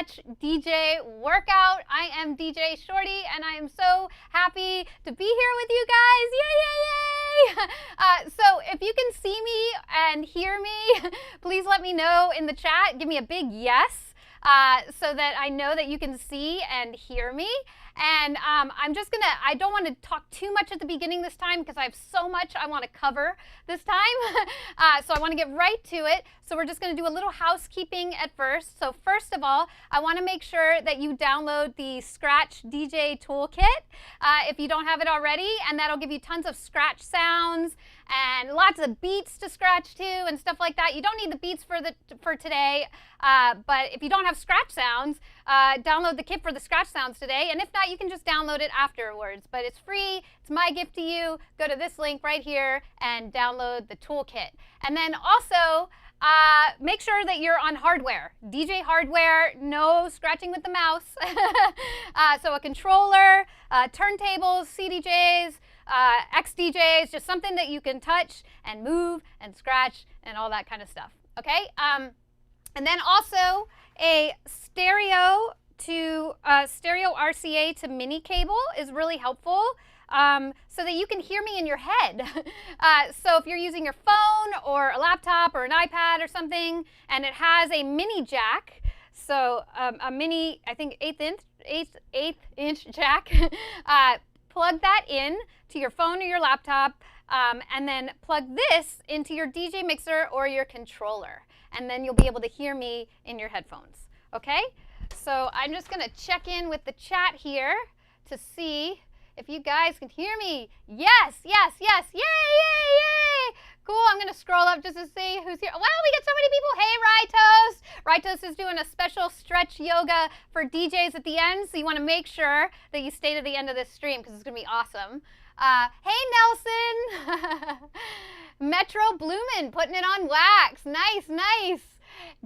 scratch DJ workout. I am DJ Shortee, and I am so happy to be here with you guys. Yay, yay, yay! So if you can see me and hear me, please let me know in the chat. Give me a big yes so that I know that you can see and hear me. And I don't want to talk too much at the beginning this time because I have so much I want to cover this time. So I want to get right to it. So we're just going to do a little housekeeping at first. So first of all, I want to make sure that you download the Scratch DJ Toolkit if you don't have it already. And that'll give you tons of scratch sounds and lots of beats to scratch to and stuff like that. You don't need the beats for today, but if you don't have scratch sounds, download the kit for the scratch sounds today. And if not, you can just download it afterwards. But it's free. It's my gift to you. Go to this link right here and download the toolkit. And then also, make sure that you're on hardware. DJ hardware, no scratching with the mouse. So a controller, turntables, CDJs, XDJs, just something that you can touch and move and scratch and all that kind of stuff. Okay? And then also a stereo RCA to mini cable is really helpful. So that you can hear me in your head. So if you're using your phone or a laptop or an iPad or something, and it has a mini jack, so a mini, I think eighth inch jack, plug that in to your phone or your laptop, and then plug this into your DJ mixer or your controller, and then you'll be able to hear me in your headphones. Okay? So I'm just going to check in with the chat here to see if you guys can hear me. Yes, yes, yes. Yay, yay, yay. Cool. I'm going to scroll up just to see who's here. Wow, we get so many people. Hey, Rytos. Rytos is doing a special stretch yoga for DJs at the end, so you want to make sure that you stay to the end of this stream because it's going to be awesome. Hey, Nelson. Metro Bloomin' putting it on wax. Nice, nice.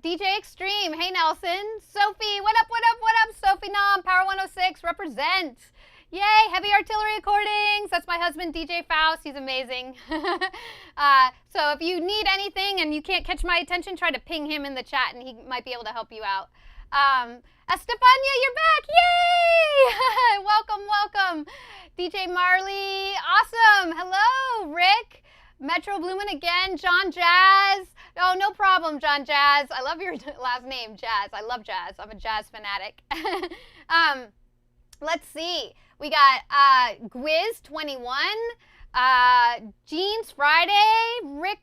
DJ Extreme. Hey, Nelson. Sophie. What up, what up, what up? Sophie Nom. Power 106. Represent. Yay, Heavy Artillery Recordings. That's my husband, DJ Faust. He's amazing. So if you need anything and you can't catch my attention, try to ping him in the chat and he might be able to help you out. Estefania, you're back. Yay! Welcome, welcome. DJ Marley. Awesome. Hello, Rick. Metro Bloomin' again. John Jazz. Oh, no problem, John Jazz. I love your last name, Jazz. I love jazz. I'm a jazz fanatic. Let's see. We got Gwiz21, Jeans Friday, Rick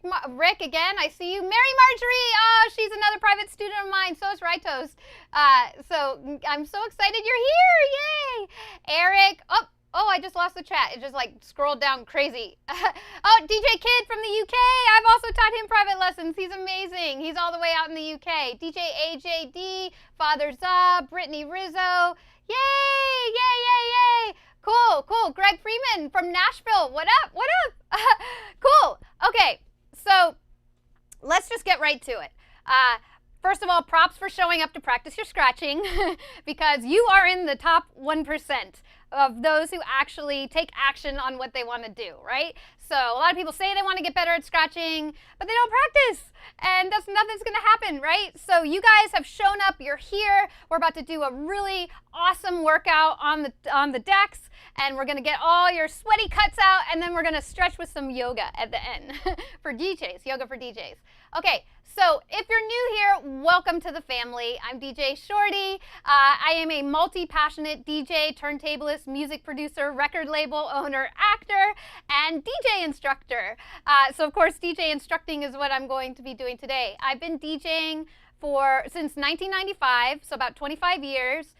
again. I see you. Mary Marjorie. Oh, she's another private student of mine. So is Rytos. So I'm so excited you're here. Yay. Eric. Oh, I just lost the chat. It just like scrolled down crazy. Oh, DJ Kid from the UK. I've also taught him private lessons. He's amazing. He's all the way out in the UK. DJ AJD, Father Za, Brittany Rizzo. Yay, yay, yay, yay. Cool, cool. Greg Freeman from Nashville. What up, what up? Cool. Okay, so let's just get right to it. First of all, props for showing up to practice your scratching because you are in the top 1% of those who actually take action on what they want to do, right? So a lot of people say they want to get better at scratching, but they don't practice, and nothing's going to happen, right? So you guys have shown up, you're here. We're about to do a really awesome workout on the decks, and we're going to get all your sweaty cuts out, and then we're going to stretch with some yoga at the end for DJs, yoga for DJs. Okay, so if you're new here, welcome to the family. I'm DJ Shortee. I am a multi-passionate DJ, turntablist, music producer, record label owner, actor, and DJ instructor. So of course, DJ instructing is what I'm going to be doing today. I've been DJing since 1995, so about 25 years,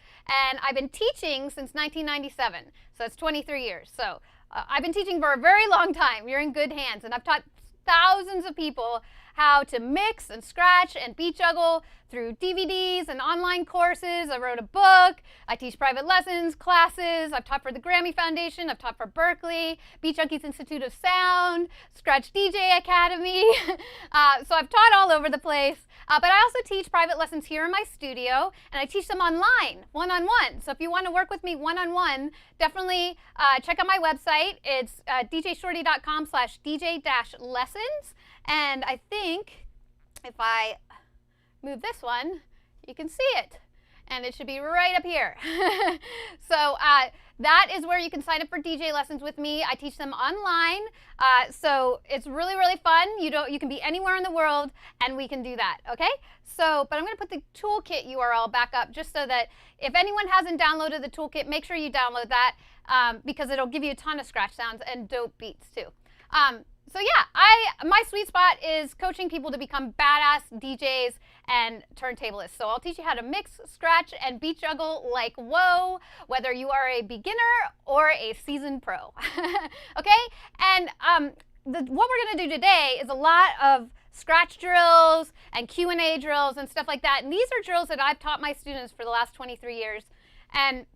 and I've been teaching since 1997, so that's 23 years. So I've been teaching for a very long time. You're in good hands, and I've taught thousands of people how to mix and scratch and beat juggle through DVDs and online courses. I wrote a book. I teach private lessons, classes. I've taught for the Grammy Foundation. I've taught for Berkeley, Beat Junkies Institute of Sound, Scratch DJ Academy. So I've taught all over the place. But I also teach private lessons here in my studio, and I teach them online, one-on-one. So if you want to work with me one-on-one, definitely check out my website. It's djshortee.com/dj-lessons. And I think if I move this one, you can see it. and it should be right up here. So that is where you can sign up for DJ lessons with me. I teach them online, so it's really, really fun. You can be anywhere in the world, and we can do that, okay? So, but I'm going to put the toolkit URL back up just so that if anyone hasn't downloaded the toolkit, make sure you download that because it'll give you a ton of scratch sounds and dope beats too. So yeah, my sweet spot is coaching people to become badass DJs and turntablists. So I'll teach you how to mix, scratch, and beat juggle like whoa, whether you are a beginner or a seasoned pro. Okay? And what we're going to do today is a lot of scratch drills and Q&A drills and stuff like that. And these are drills that I've taught my students for the last 23 years. And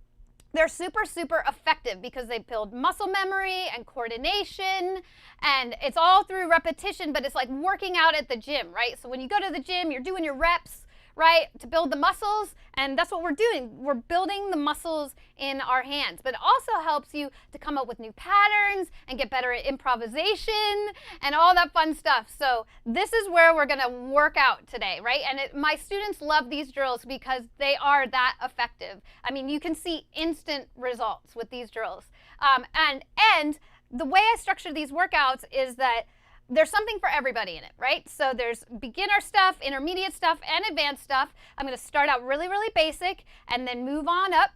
they're super, super effective because they build muscle memory and coordination, and it's all through repetition, but it's like working out at the gym, right? So when you go to the gym, you're doing your reps, right, to build the muscles, and that's what we're doing. We're building the muscles in our hands, but it also helps you to come up with new patterns and get better at improvisation and all that fun stuff. So this is where we're going to work out today, right? And my students love these drills because they are that effective. I mean, you can see instant results with these drills. And the way I structure these workouts is that there's something for everybody in it, right? So there's beginner stuff, intermediate stuff, and advanced stuff. I'm going to start out really, really basic and then move on up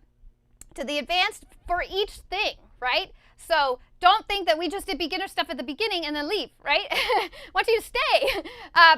to the advanced for each thing, right? So don't think that we just did beginner stuff at the beginning and then leave, right? I want you to stay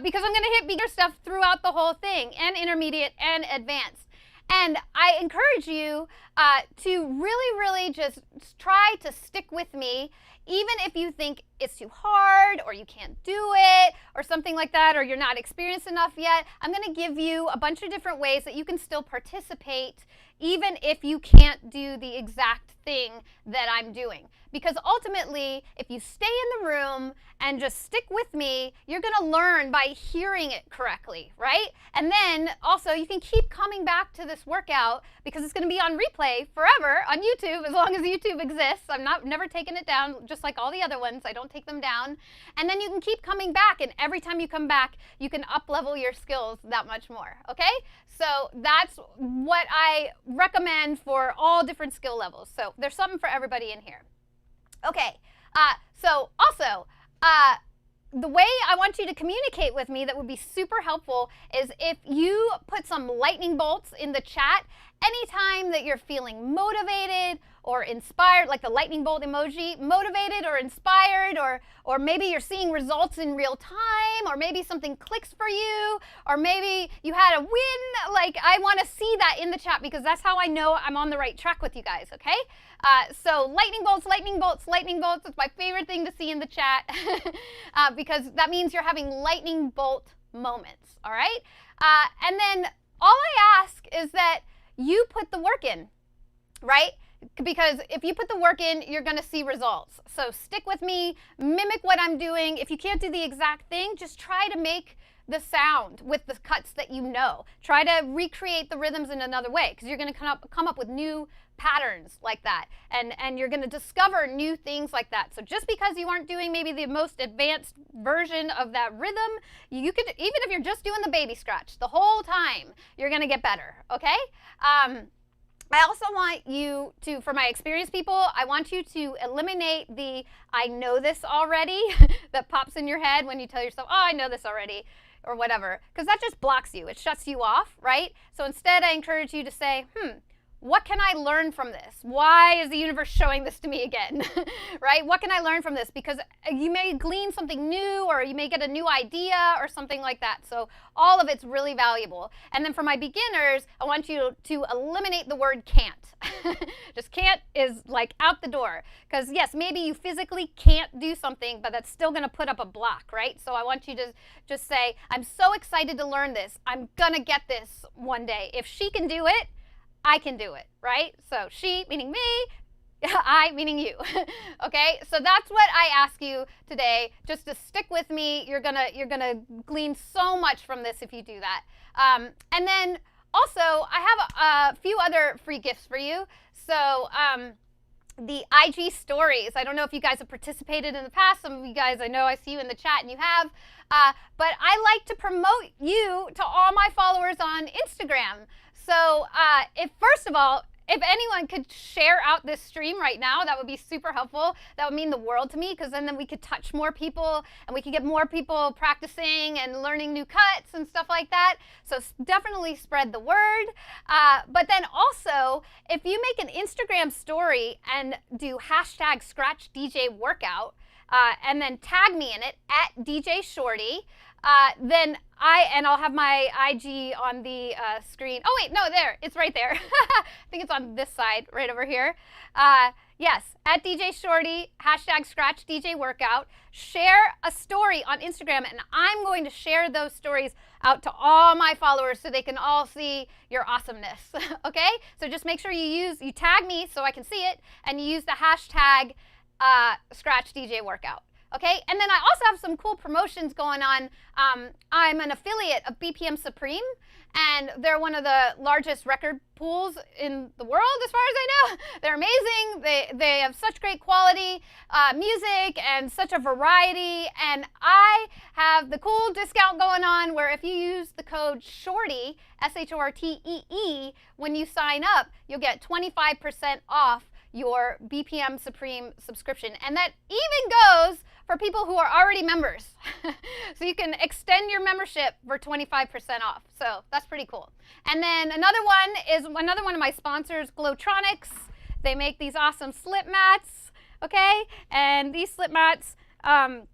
because I'm going to hit beginner stuff throughout the whole thing, and intermediate and advanced. And I encourage you to really, really just try to stick with me, even if you think it's too hard or you can't do it or something like that, or you're not experienced enough yet. I'm going to give you a bunch of different ways that you can still participate even if you can't do the exact thing that I'm doing. Because ultimately, if you stay in the room and just stick with me, you're going to learn by hearing it correctly, right? And then also you can keep coming back to this workout because it's going to be on replay forever on YouTube as long as YouTube exists. I'm never taking it down, just like all the other ones. I don't take them down. And then you can keep coming back, and every time you come back, you can up-level your skills that much more, okay? So that's what I recommend for all different skill levels. So there's something for everybody in here. Okay, so also, the way I want you to communicate with me that would be super helpful is if you put some lightning bolts in the chat anytime that you're feeling motivated or inspired, like the lightning bolt emoji, motivated or inspired, or maybe you're seeing results in real time, or maybe something clicks for you, or maybe you had a win. Like, I want to see that in the chat because that's how I know I'm on the right track with you guys, okay? So lightning bolts, lightning bolts, lightning bolts. It's my favorite thing to see in the chat because that means you're having lightning bolt moments, all right? And then all I ask is that you put the work in, right? Because if you put the work in, you're going to see results. So stick with me, mimic what I'm doing. If you can't do the exact thing, just try to make the sound with the cuts that you know. Try to recreate the rhythms in another way because you're going to come up with new patterns like that. And you're going to discover new things like that. So just because you aren't doing maybe the most advanced version of that rhythm, you could, even if you're just doing the baby scratch the whole time, you're going to get better, okay? I also want you to, for my experienced people, I want you to eliminate the I know this already that pops in your head when you tell yourself, oh, I know this already, or whatever, because that just blocks you. It shuts you off, right? So instead, I encourage you to say, what can I learn from this? Why is the universe showing this to me again, right? What can I learn from this? Because you may glean something new, or you may get a new idea or something like that. So all of it's really valuable. And then for my beginners, I want you to eliminate the word can't. Just can't is like out the door. Because yes, maybe you physically can't do something, but that's still gonna put up a block, right? So I want you to just say, I'm so excited to learn this. I'm gonna get this one day. If she can do it, I can do it, right? So she, meaning me, I, meaning you, okay? So that's what I ask you today, just to stick with me. You're gonna glean so much from this if you do that. And then also, I have a few other free gifts for you. So the IG stories, I don't know if you guys have participated in the past. Some of you guys, I know I see you in the chat and you have, but I like to promote you to all my followers on Instagram. So if first of all, if anyone could share out this stream right now, that would be super helpful. That would mean the world to me, because then we could touch more people and we could get more people practicing and learning new cuts and stuff like that. So definitely spread the word. But then also, if you make an Instagram story and do hashtag Scratch DJ Workout, and then tag me in it at DJ Shortee, then I'll have my IG on the screen. Oh wait, no, there, it's right there. I think it's on this side, right over here. Yes, at DJ Shortee, hashtag Scratch DJ Workout. Share a story on Instagram, and I'm going to share those stories out to all my followers so they can all see your awesomeness. Okay? So just make sure you tag me so I can see it, and you use the hashtag Scratch DJ Workout. Okay, and then I also have some cool promotions going on. I'm an affiliate of BPM Supreme, and they're one of the largest record pools in the world, as far as I know. They're amazing. They have such great quality music and such a variety. And I have the cool discount going on where if you use the code Shortee, SHORTEE, when you sign up, you'll get 25% off your BPM Supreme subscription. And that even goes for people who are already members. So you can extend your membership for 25% off. So that's pretty cool. And then another one of my sponsors, Glowtronics. They make these awesome slip mats, okay? And these slip mats are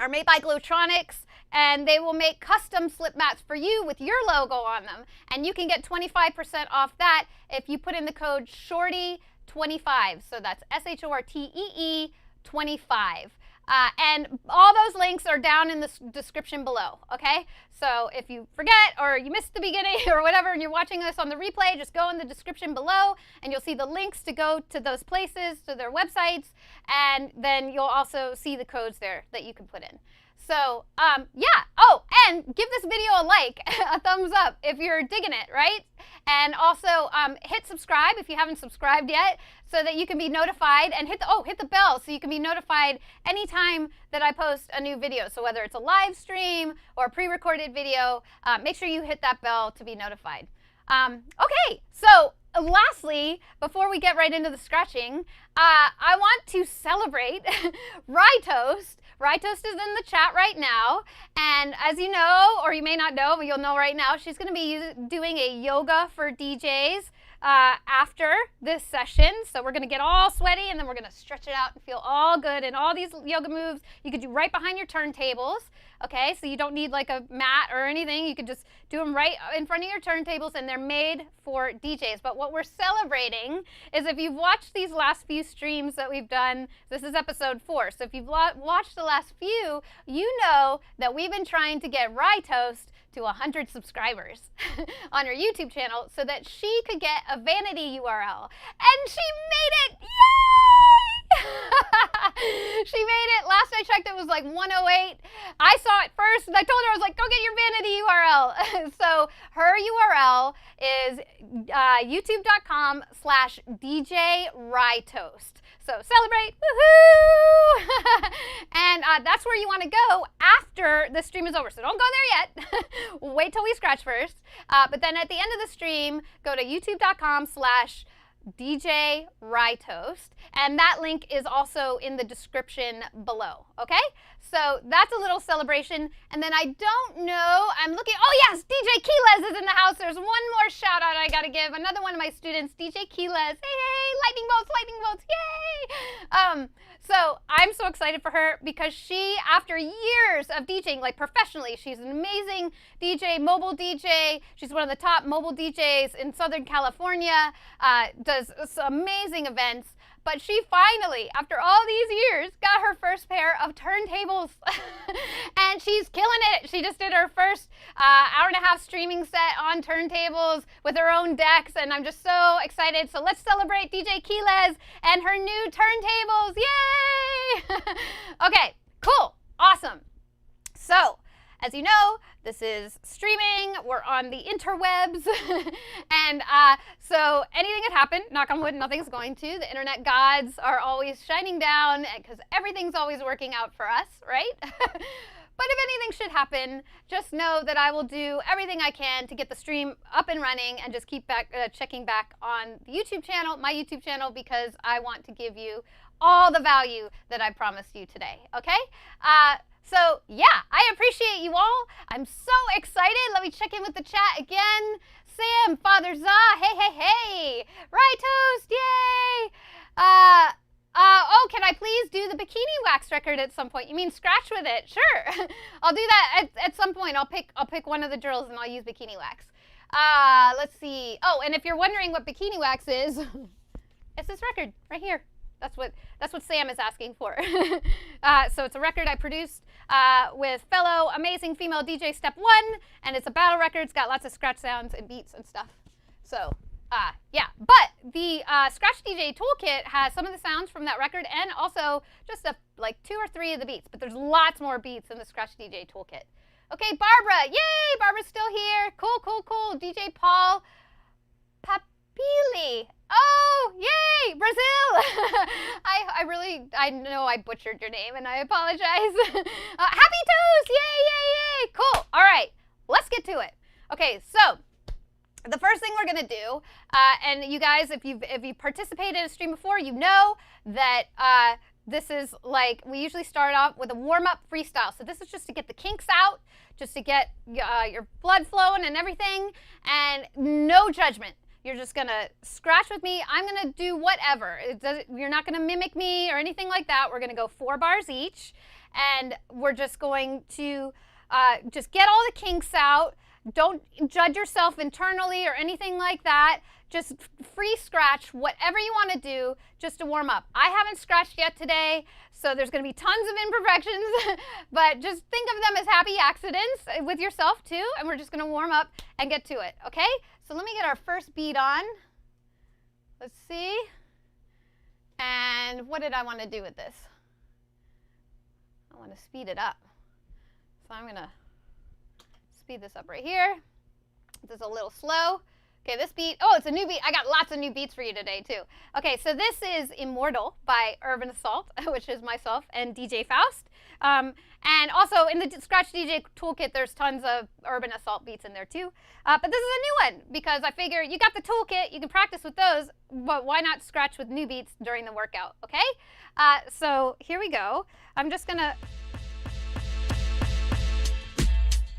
made by Glowtronics, and they will make custom slip mats for you with your logo on them. And you can get 25% off that if you put in the code Shortee25. So that's SHORTEE 25. And all those links are down in the description below, okay? So if you forget or you missed the beginning or whatever and you're watching this on the replay, just go in the description below and you'll see the links to go to those places, to their websites, and then you'll also see the codes there that you can put in. So, yeah. Oh, and give this video a like, a thumbs up if you're digging it, right? And also hit subscribe if you haven't subscribed yet so that you can be notified, and hit the bell so you can be notified anytime that I post a new video. So whether it's a live stream or a pre-recorded video, make sure you hit that bell to be notified. Okay, so lastly, before we get right into the scratching, I want to celebrate Rytoast. Rytoast is in the chat right now, and as you know, or you may not know, but you'll know right now, she's going to be doing a yoga for DJs after this session. So we're going to get all sweaty, and then we're going to stretch it out and feel all good. And all these yoga moves you could do right behind your turntables. Okay, so you don't need like a mat or anything. You could just do them right in front of your turntables, and they're made for DJs. But what we're celebrating is, if you've watched these last few streams that we've done, this is episode 4. So if you've watched the last few, you know that we've been trying to get Rytoast to 100 subscribers on her YouTube channel so that she could get a vanity URL. And she made it! Yay! She made it. Last I checked, it was like 108. I saw it first, and I told her, I was like, go get your vanity URL. So her URL is youtube.com/DJ Rytoast. So celebrate, woohoo! And that's where you want to go after the stream is over. So don't go there yet. Wait till we scratch first. But then at the end of the stream, go to youtube.com/DJ Rytoast, and that link is also in the description below, okay? So that's a little celebration, and then I don't know, I'm looking, oh yes, DJ Keylez is in the house. There's one more shout out I gotta give, another one of my students, DJ Keylez. Hey, lightning bolts, yay! So I'm so excited for her because she, after years of DJing, like professionally, she's an amazing DJ, mobile DJ. She's one of the top mobile DJs in Southern California, does some amazing events. But she finally, after all these years, got her first pair of turntables. And she's killing it. She just did her first hour-and-a-half streaming set on turntables with her own decks, and I'm just so excited. So let's celebrate DJ Keylez and her new turntables. Yay! Okay, cool, awesome. So, as you know, this is streaming, we're on the interwebs, and so anything could happen, knock on wood, nothing's going to. The internet gods are always shining down because everything's always working out for us, right? But if anything should happen, just know that I will do everything I can to get the stream up and running and just keep checking back on the YouTube channel, my YouTube channel, because I want to give you all the value that I promised you today, okay? So yeah, I appreciate you all. I'm so excited. Let me check in with the chat again. Sam, Father Zah, hey, hey, hey. Right Toast, yay. Oh, can I please do the bikini wax record at some point? You mean scratch with it? Sure. I'll do that at some point. I'll pick one of the drills and I'll use bikini wax. Let's see. Oh, and if you're wondering what bikini wax is, it's this record right here. That's what Sam is asking for. So it's a record I produced with fellow amazing female DJ Step 1, and it's a battle record. It's got lots of scratch sounds and beats and stuff. So yeah, but the Scratch DJ Toolkit has some of the sounds from that record and also just like 2 or 3 of the beats, but there's lots more beats in the Scratch DJ Toolkit. Okay, Barbara, yay, Barbara's still here. Cool, cool, cool. DJ Paul Papili. Oh, yay, Brazil. I know I butchered your name and I apologize. Happy Toast, yay, yay, yay. Cool, all right, let's get to it. Okay, so the first thing we're gonna do, and you guys, if you've participated in a stream before, you know that this is like, we usually start off with a warm-up freestyle. So this is just to get the kinks out, just to get your blood flowing and everything, and no judgment. You're just gonna scratch with me. I'm gonna do whatever. You're not gonna mimic me or anything like that. We're gonna go 4 bars each, and we're just going to just get all the kinks out. Don't judge yourself internally or anything like that. Just free scratch whatever you want to do just to warm up. I haven't scratched yet today, so there's going to be tons of imperfections, but just think of them as happy accidents with yourself too, and we're just going to warm up and get to it, okay? So let me get our first beat on. Let's see. And what did I want to do with this? I want to speed it up. So I'm going to speed this up right here. This is a little slow. Okay, this beat, oh, it's a new beat. I got lots of new beats for you today, too. Okay, so this is Immortal by Urban Assault, which is myself and DJ Faust. And also in the Scratch DJ Toolkit, there's tons of Urban Assault beats in there, too. But this is a new one because I figure you got the toolkit, you can practice with those, but why not scratch with new beats during the workout, okay? So here we go. I'm just going to...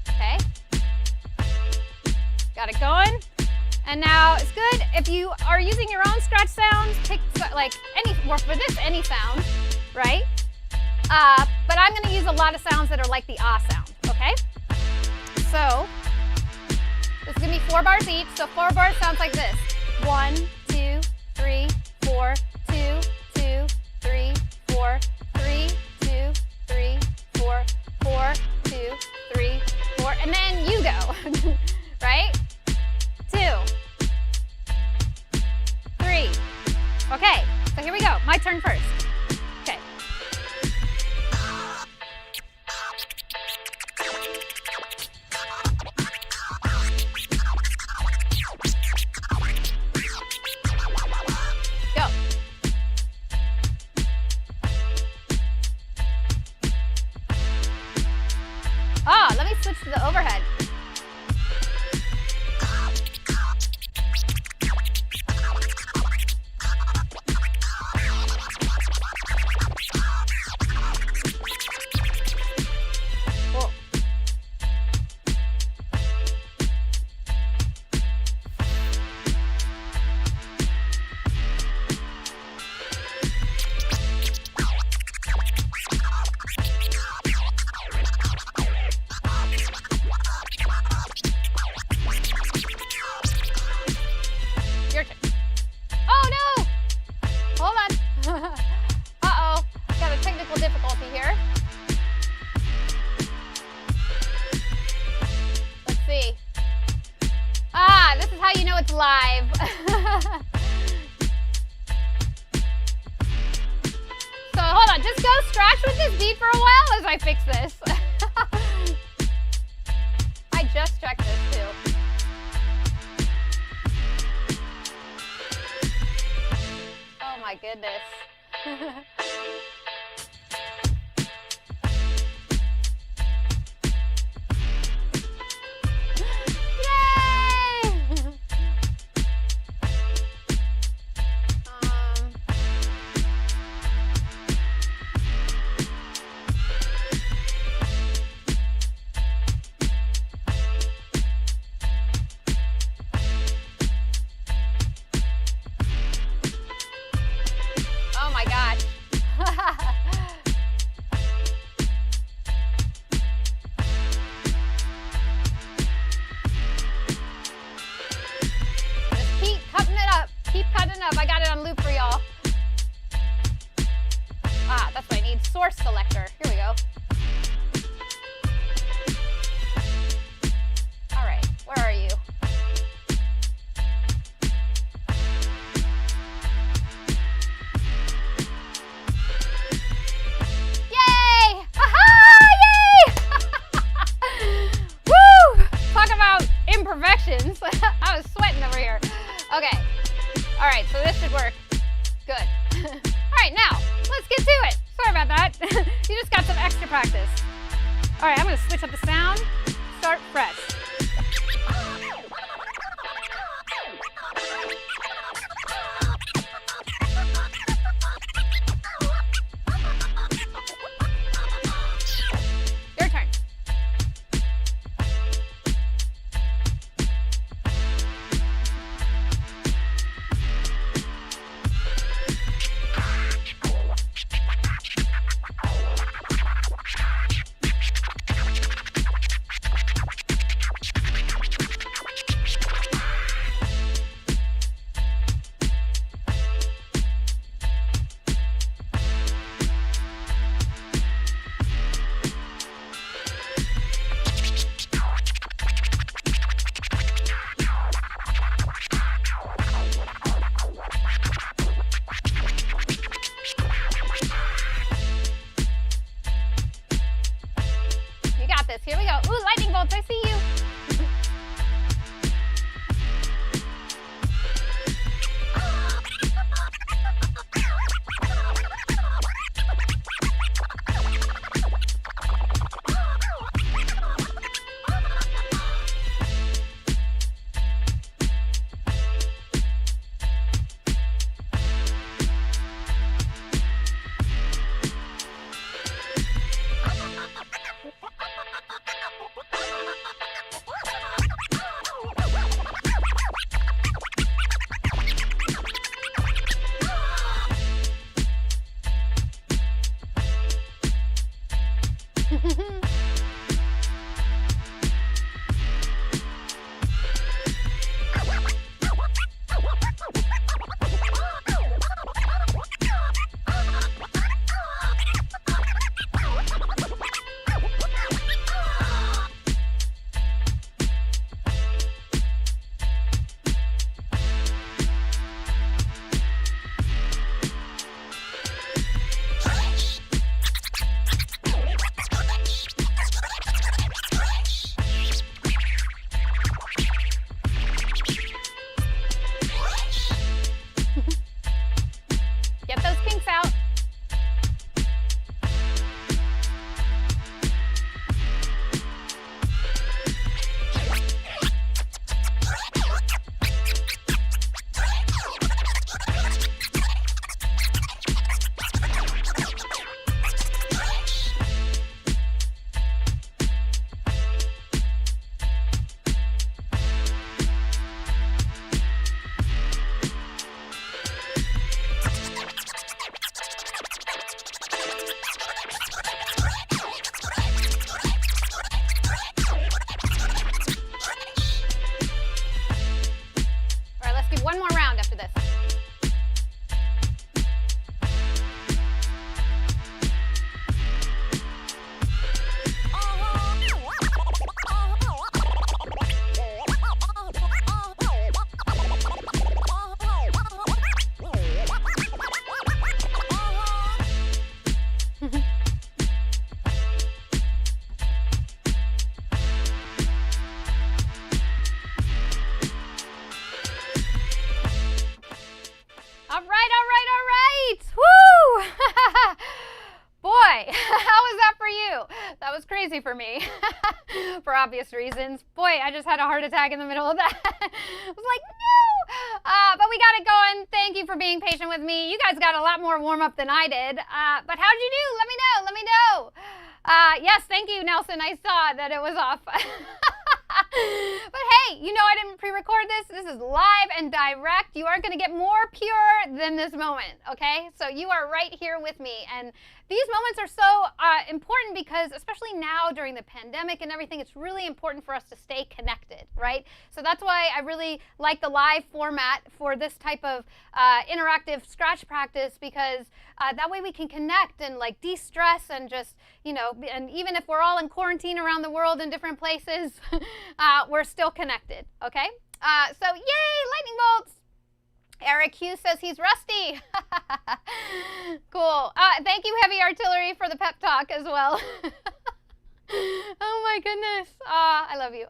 Okay. Got it going. And now it's good if you are using your own scratch sounds, pick like any sound, right? But I'm going to use a lot of sounds that are like the sound, okay? So this is going to be 4 bars each. So 4 bars sounds like this. 1, 2, 3, 4, 2, 2, 3, 4, 3, 2, 3, 4, 4, 2, 3, 4, and then you go, right? 2, 3. Okay, so here we go. My turn first. Okay. Go. Let me switch to the overhead. up. I got it on loop for y'all. Ah, that's what I need. Source selector. Here we go. All right, where are you? Yay! Aha! Yay! Woo! Talk about imperfections. I was sweating over here. Okay. All right, so this should work. Good. All right, now, let's get to it. Sorry about that. You just got some extra practice. All right, I'm going to switch up the sound. Start fresh. Your turn. Here we go. Ooh, lightning bolts, I see you. One more round after this. That was crazy for me, for obvious reasons. Boy, I just had a heart attack in the middle of that. I was like, no! But we got it going. Thank you for being patient with me. You guys got a lot more warm-up than I did. But how'd you do? Let me know. Let me know. Yes, thank you, Nelson. I saw that it was off. But hey, you know I didn't pre-record this. This is live and direct. You aren't going to get more pure than this moment, okay? So you are right here with me. And these moments are so important because, especially now during the pandemic and everything, it's really important for us to stay connected, right? So that's why I really like the live format for this type of interactive scratch practice, because that way we can connect and like de-stress and just, you know, and even if we're all in quarantine around the world in different places, we're still connected, okay? So yay, lightning bolts! Eric Hughes says he's rusty. Cool. Thank you, Heavy Artillery, for the pep talk as well. Oh my goodness. I love you.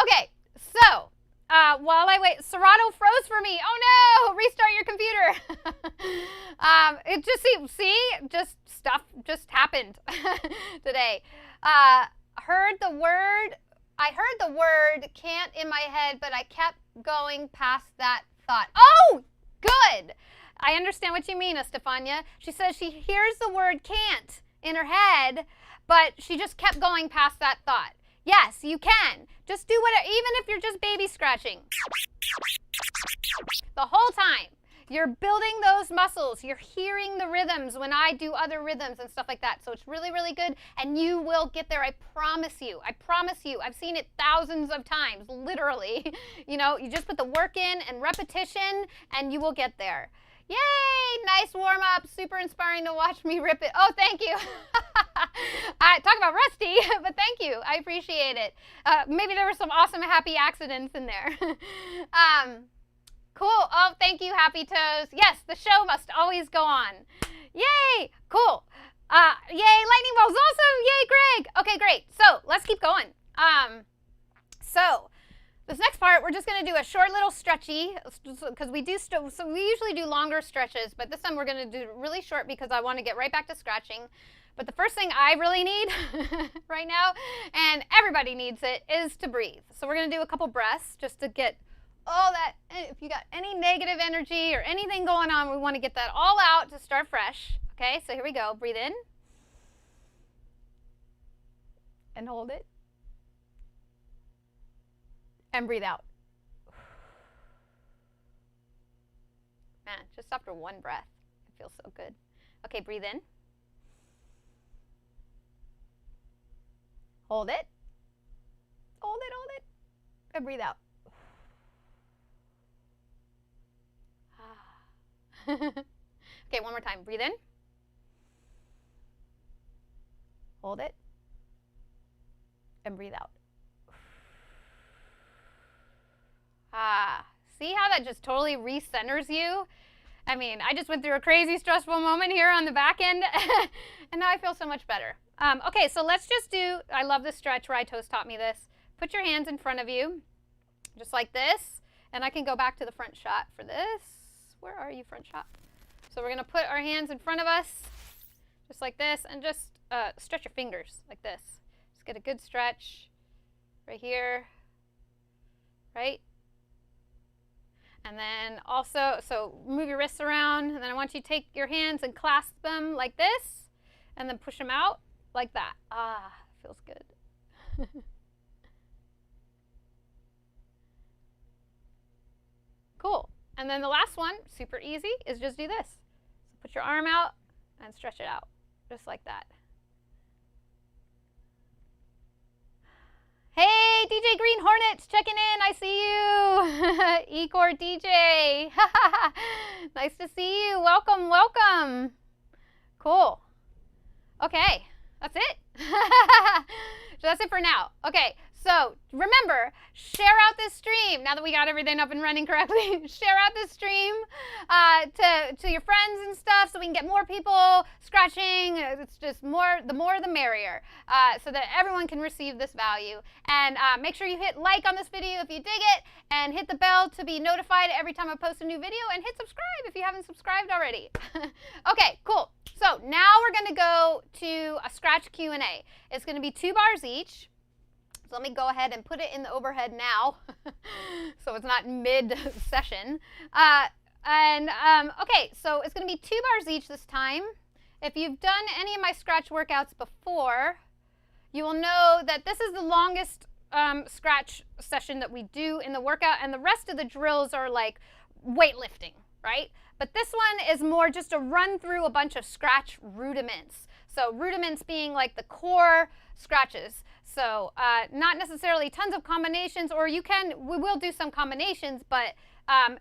Okay, so while I wait, Serato froze for me. Oh no, restart your computer. It just just stuff just happened today. I heard the word can't in my head, but I kept going past that thought. Oh, good. I understand what you mean, Estefania. She says she hears the word can't in her head, but she just kept going past that thought. Yes, you can. Just do whatever, even if you're just baby scratching. The whole time. You're building those muscles. You're hearing the rhythms when I do other rhythms and stuff like that. So it's really, really good. And you will get there. I promise you. I promise you. I've seen it thousands of times, literally. You know, you just put the work in and repetition, and you will get there. Yay! Nice warm up. Super inspiring to watch me rip it. Oh, thank you. Talk about rusty, but thank you. I appreciate it. Maybe there were some awesome happy accidents in there. Cool. Oh, thank you, Happy Toes. Yes, the show must always go on. Yay! Cool. Yay, lightning bolts. Awesome. Yay, Greg. Okay, great. So let's keep going. So this next part, we're just going to do a short little stretchy, because we usually do longer stretches, but this time we're going to do really short because I want to get right back to scratching. But the first thing I really need right now, and everybody needs it, is to breathe. So we're going to do a couple breaths just to get all that. If you got any negative energy or anything going on, we want to get that all out to start fresh. Okay, so here we go. Breathe in. And hold it. And breathe out. Man, just after one breath, it feels so good. Okay, breathe in. Hold it. Hold it, hold it. And breathe out. Okay, one more time. Breathe in. Hold it. And breathe out. See how that just totally recenters you? I mean, I just went through a crazy stressful moment here on the back end, and now I feel so much better. Okay, so let's just do, I love this stretch. Toast taught me this. Put your hands in front of you, just like this, and I can go back to the front shot for this. Where are you, front shot? So we're going to put our hands in front of us, just like this, and just stretch your fingers like this. Just get a good stretch right here, right? And then also, so move your wrists around, and then I want you to take your hands and clasp them like this, and then push them out like that. Feels good. Cool. And then the last one, super easy, is just do this. So put your arm out and stretch it out, just like that. Hey, DJ Green Hornets, checking in. I see you. Ecor DJ. Nice to see you. Welcome, welcome. Cool. Okay, that's it. So that's it for now. Okay, so remember, share out this stream. Now that we got everything up and running correctly, share out this stream to your friends and stuff so we can get more people scratching. It's just the more the merrier, so that everyone can receive this value. And make sure you hit like on this video if you dig it, and hit the bell to be notified every time I post a new video, and hit subscribe if you haven't subscribed already. Okay, cool. So now we're going to go to a scratch Q&A. It's going to be 2 bars each. So let me go ahead and put it in the overhead now so it's not mid-session. Okay, so it's going to be 2 bars each this time. If you've done any of my scratch workouts before, you will know that this is the longest scratch session that we do in the workout, and the rest of the drills are like weightlifting, right? But this one is more just a run through a bunch of scratch rudiments. So rudiments being like the core scratches. So not necessarily tons of combinations, or we will do some combinations, but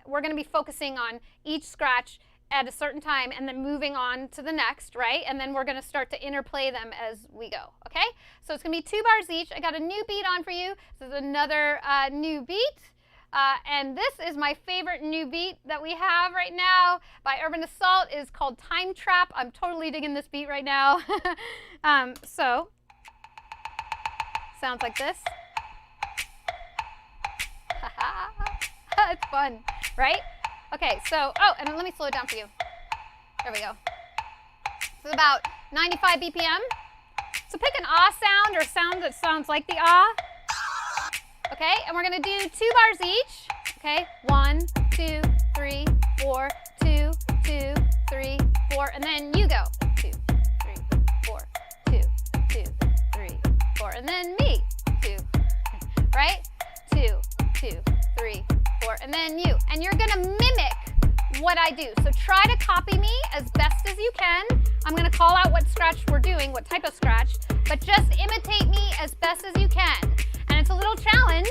we're going to be focusing on each scratch at a certain time and then moving on to the next, right? And then we're going to start to interplay them as we go, okay? So it's going to be 2 bars each. I got a new beat on for you. This is another new beat. And this is my favorite new beat that we have right now by Urban Assault. Is called Time Trap. I'm totally digging this beat right now. So, sounds like this. It's fun, right? Okay, so, oh, and let me slow it down for you. There we go. This is about 95 BPM. So pick an ah sound or sound that sounds like the ah. Okay, and we're gonna do 2 bars each. Okay, 1, 2, 3, 4, 2, 2, 3, 4, and then you go. 2, 3, 4, 2, 2, 3, 4, and then me. 2, right? 2, 2, 3, 4, and then you. And you're gonna mimic what I do. So try to copy me as best as you can. I'm gonna call out what scratch we're doing, what type of scratch, but just imitate me as best as you can. And it's a little challenge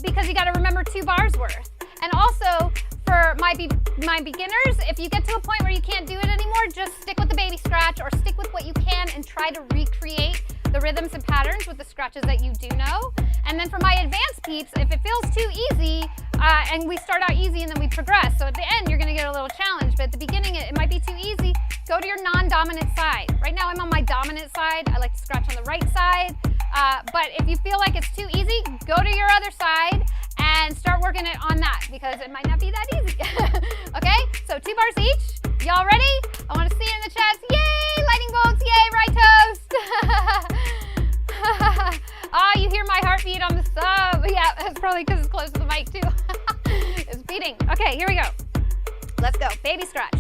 because you got to remember 2 bars worth. And also for my beginners, if you get to a point where you can't do it anymore, just stick with the baby scratch or stick with what you can and try to recreate the rhythms and patterns with the scratches that you do know. And then for my advanced peeps, if it feels too easy, and we start out easy and then we progress, so at the end you're going to get a little challenge, but at the beginning it might be too easy, go to your non-dominant side. Right now I'm on my dominant side. I like to scratch on the right side. But if you feel like it's too easy, go to your other side and start working it on that because it might not be that easy. Okay, so 2 bars each. Y'all ready? I want to see it in the chats. Yay, lightning bolts, yay, right toast. Oh, you hear my heartbeat on the sub. Yeah, that's probably because it's close to the mic too. It's beating. Okay, here we go. Let's go, baby scratch.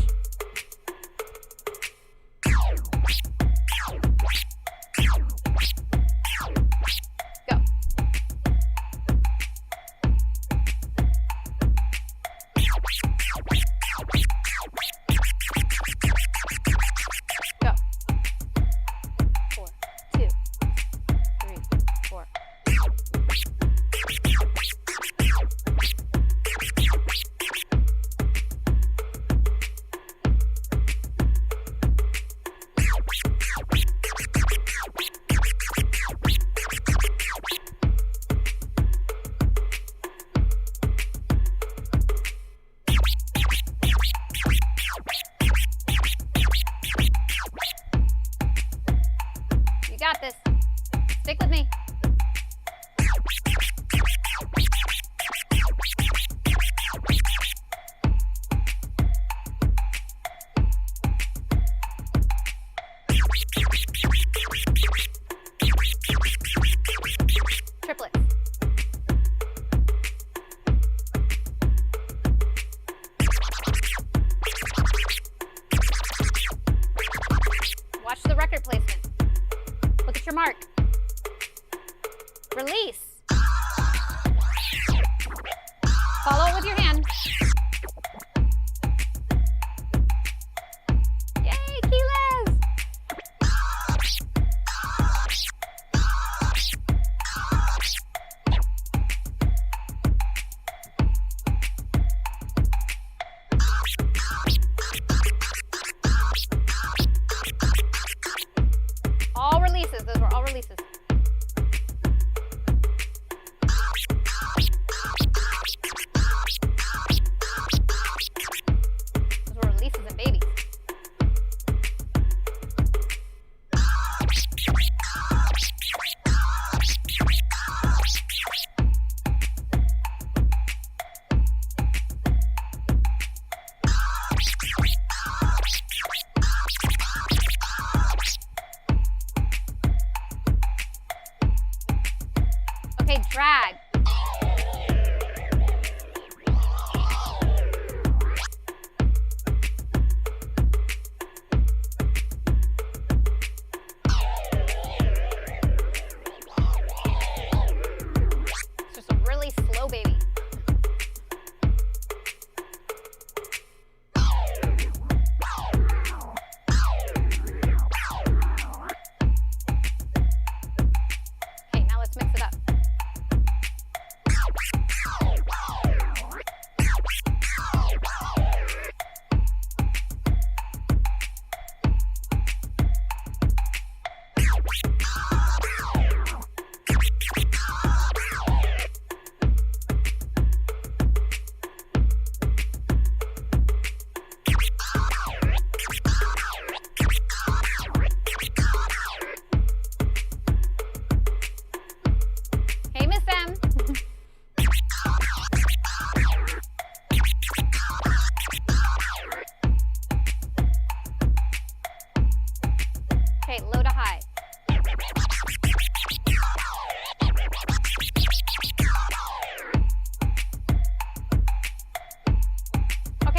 Got this. Stick with me. Triplets. Watch the record placement. Look at your mark. Release. Follow it with your hand. Yay, Keyless! All releases. Those were all releases. Those were releases and babies. Okay, drag.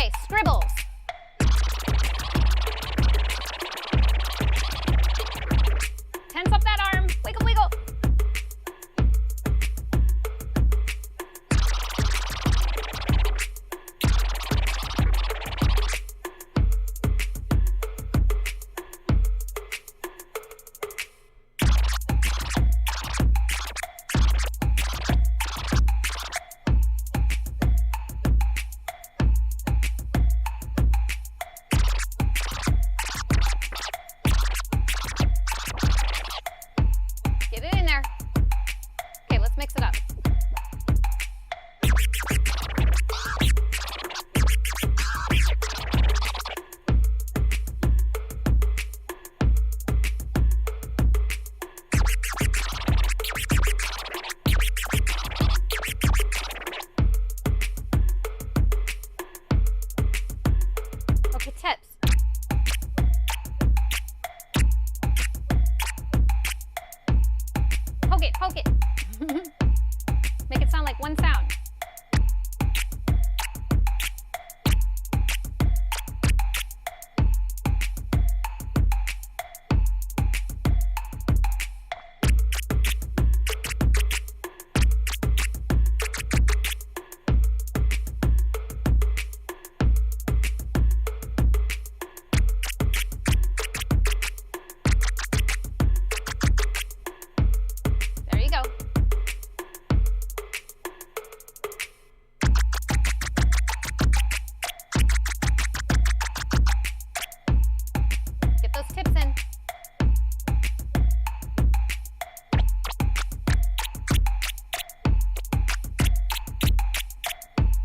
Okay, scribbles. Tense up that arm. Wiggle, wiggle. Get it in there. Okay, let's mix it up. Okay, tips. Poke it, poke it. Make it sound like one sound. There you go. Get those tips in.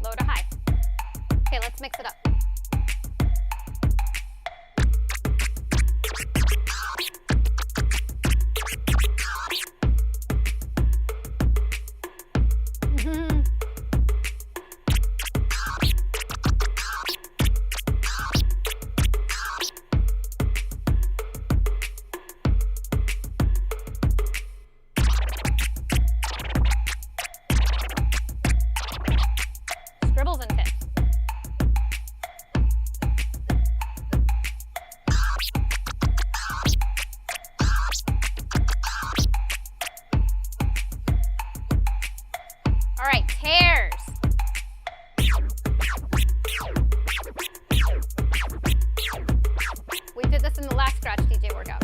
Low to high. Okay, let's mix it up. Scribbles and tips. All right, tears. We did this in the last scratch DJ workout.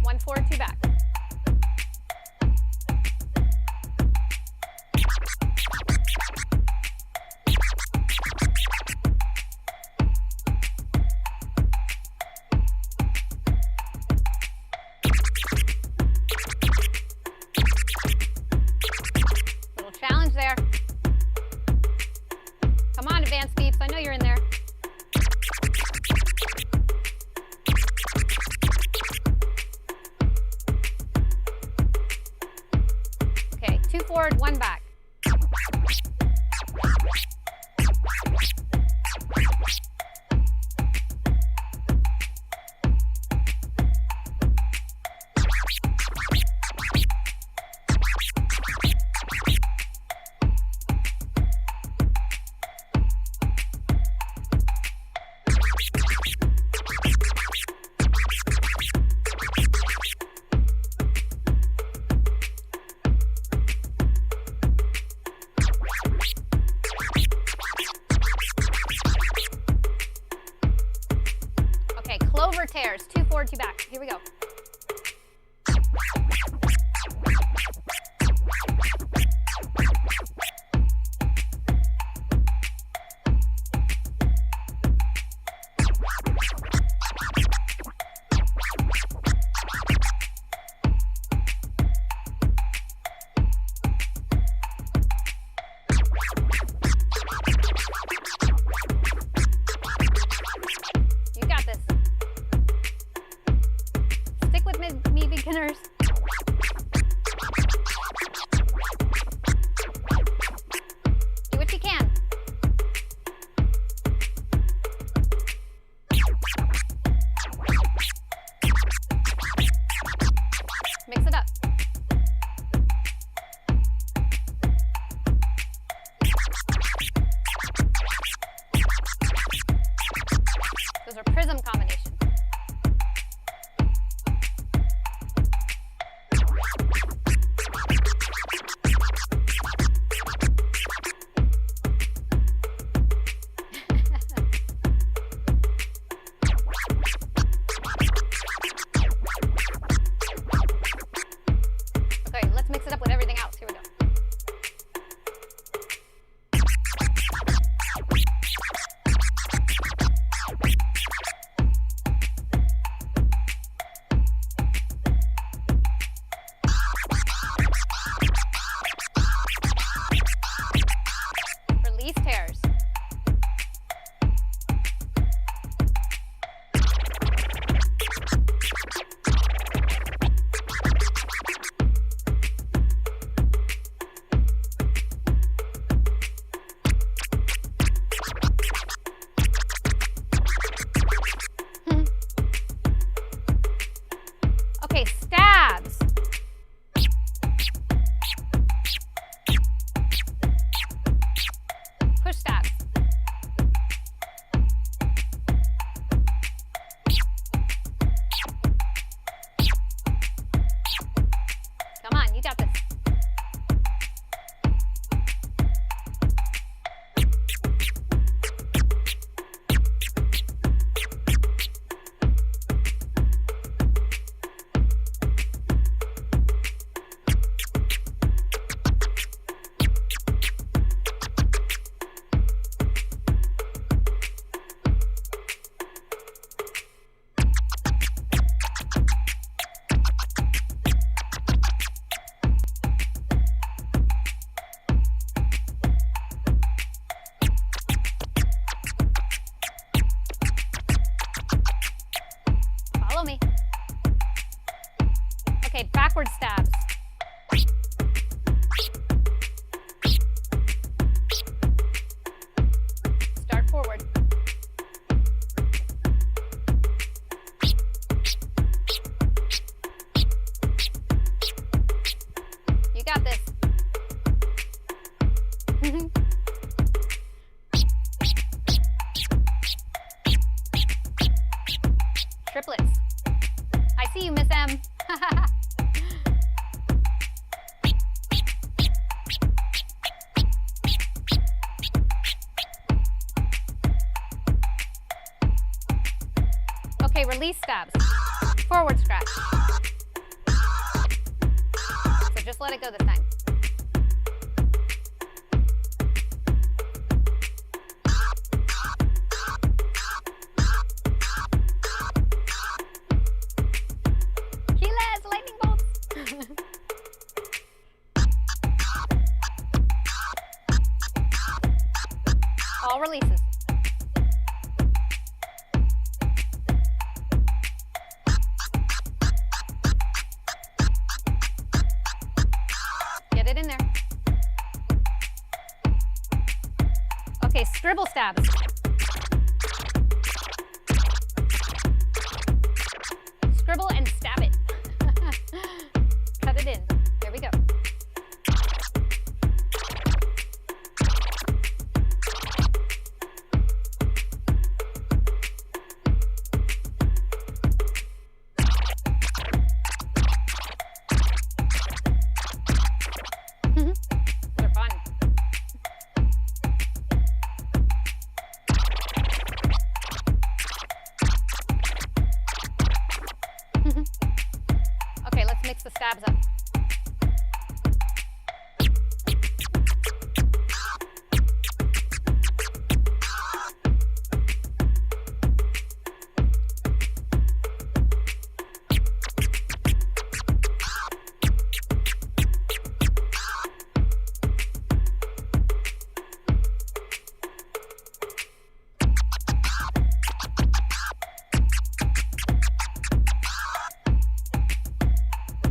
One forward, two back. Little challenge there. Come on, advanced peeps. I know you're in there. Okay, two forward, one back. Okay, clover tears, two forward, two back. Here we go. You got this. Release tears. Okay, stabs. Push stabs. Come on, you got this. Follow me. Okay, backward stabs. Start forward. You got this. Triplets. I see you, Miss M. Okay, release stabs. Forward scratch. So just let it go this time. Lightning bolts. All releases. Get it in there. Okay, scribble stabs. Scribble and stab it. Cut it in. There we go. They're fun. Okay, let's mix the stabs up.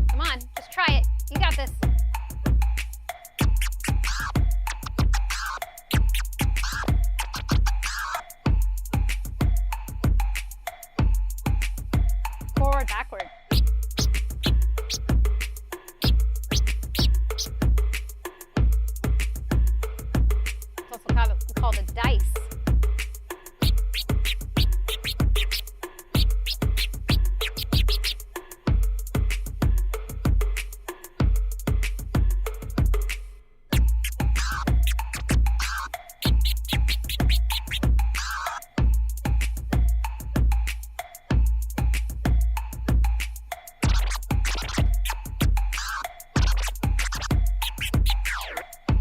Come on, just try it. You got this. Forward, backward. It's also called a dice.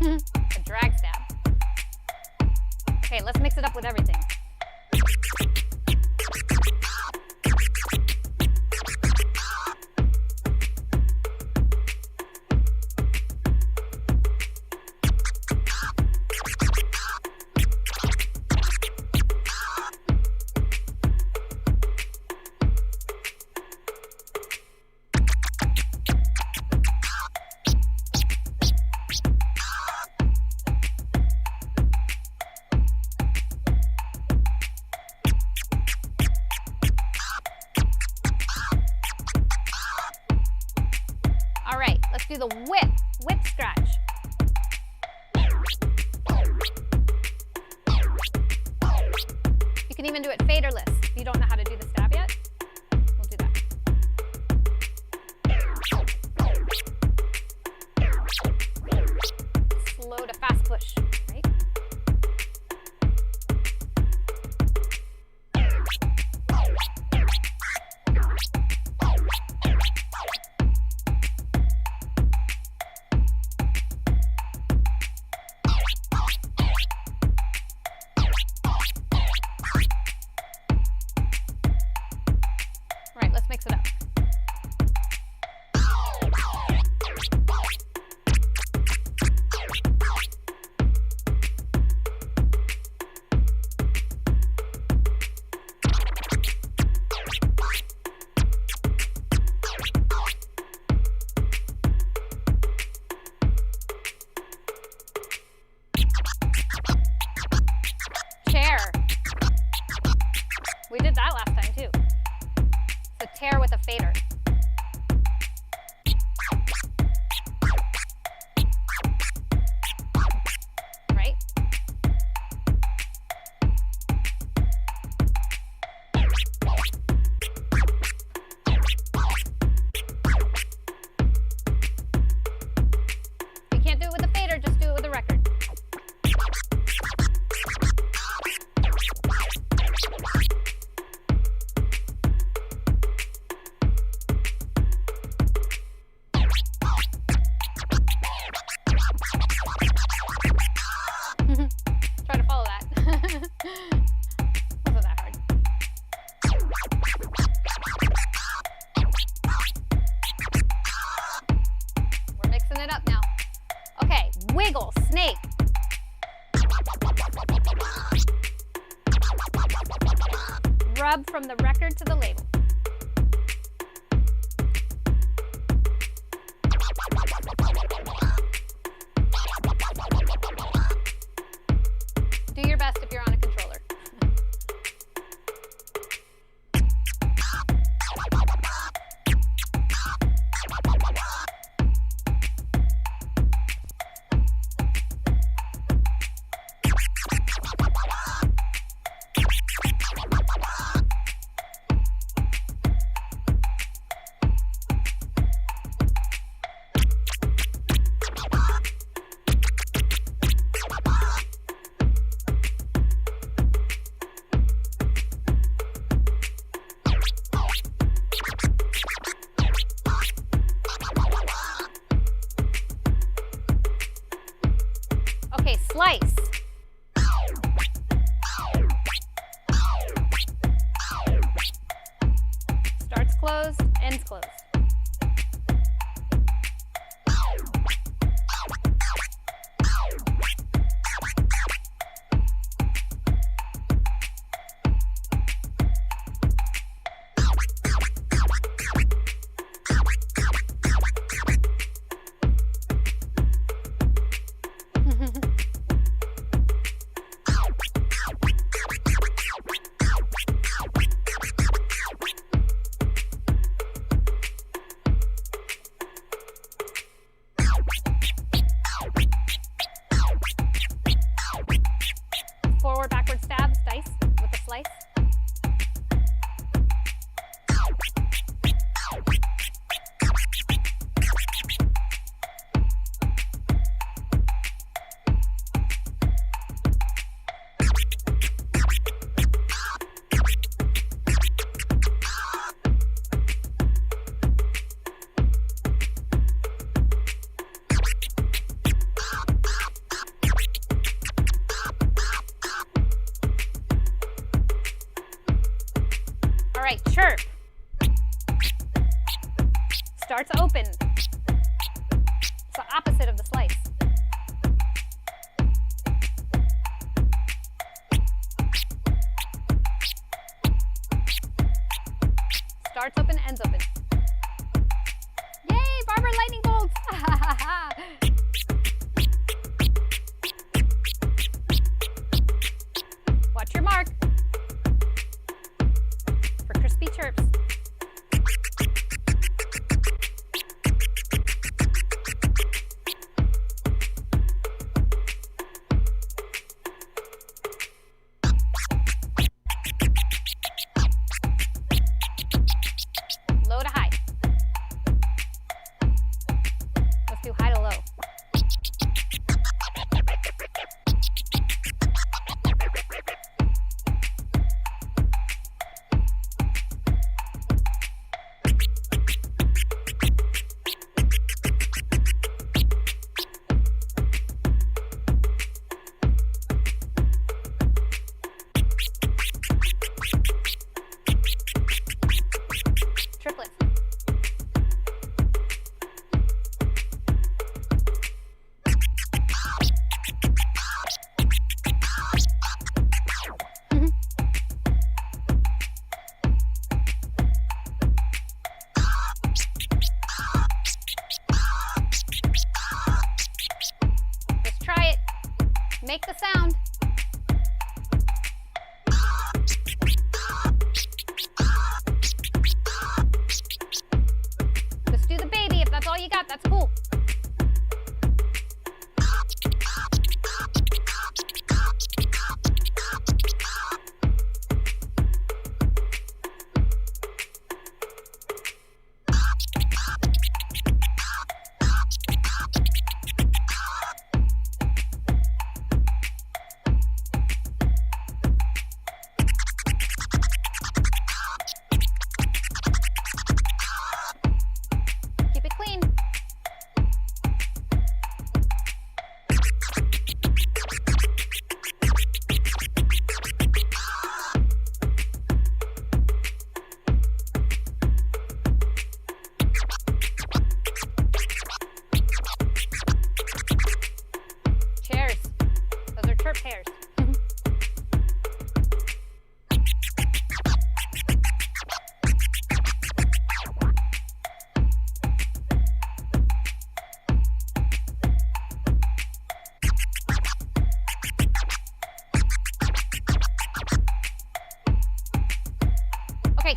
A drag stab. Okay, let's mix it up with everything. do the whip scratch. You can even do it faderless if you don't know how to do the stab yet. We'll do that. Slow to fast push, right? Right, let's mix it up. Chair. We did that last time too. So tear with a fader. Right? If you can't do it with a fader, just do it with a record. Try to follow that. Wasn't that hard. We're mixing it up now. Okay, wiggle, snake. Rub from the record to the label. Do your best if you're on a controller. Okay, slice. Starts closed, ends closed. Forward, backward stabs, dice with a slice. All right, chirp. Starts open. It's the opposite of the slice. Starts open, ends open. Yay, Barbara lightning bolts. Watch your mark for crispy chirps.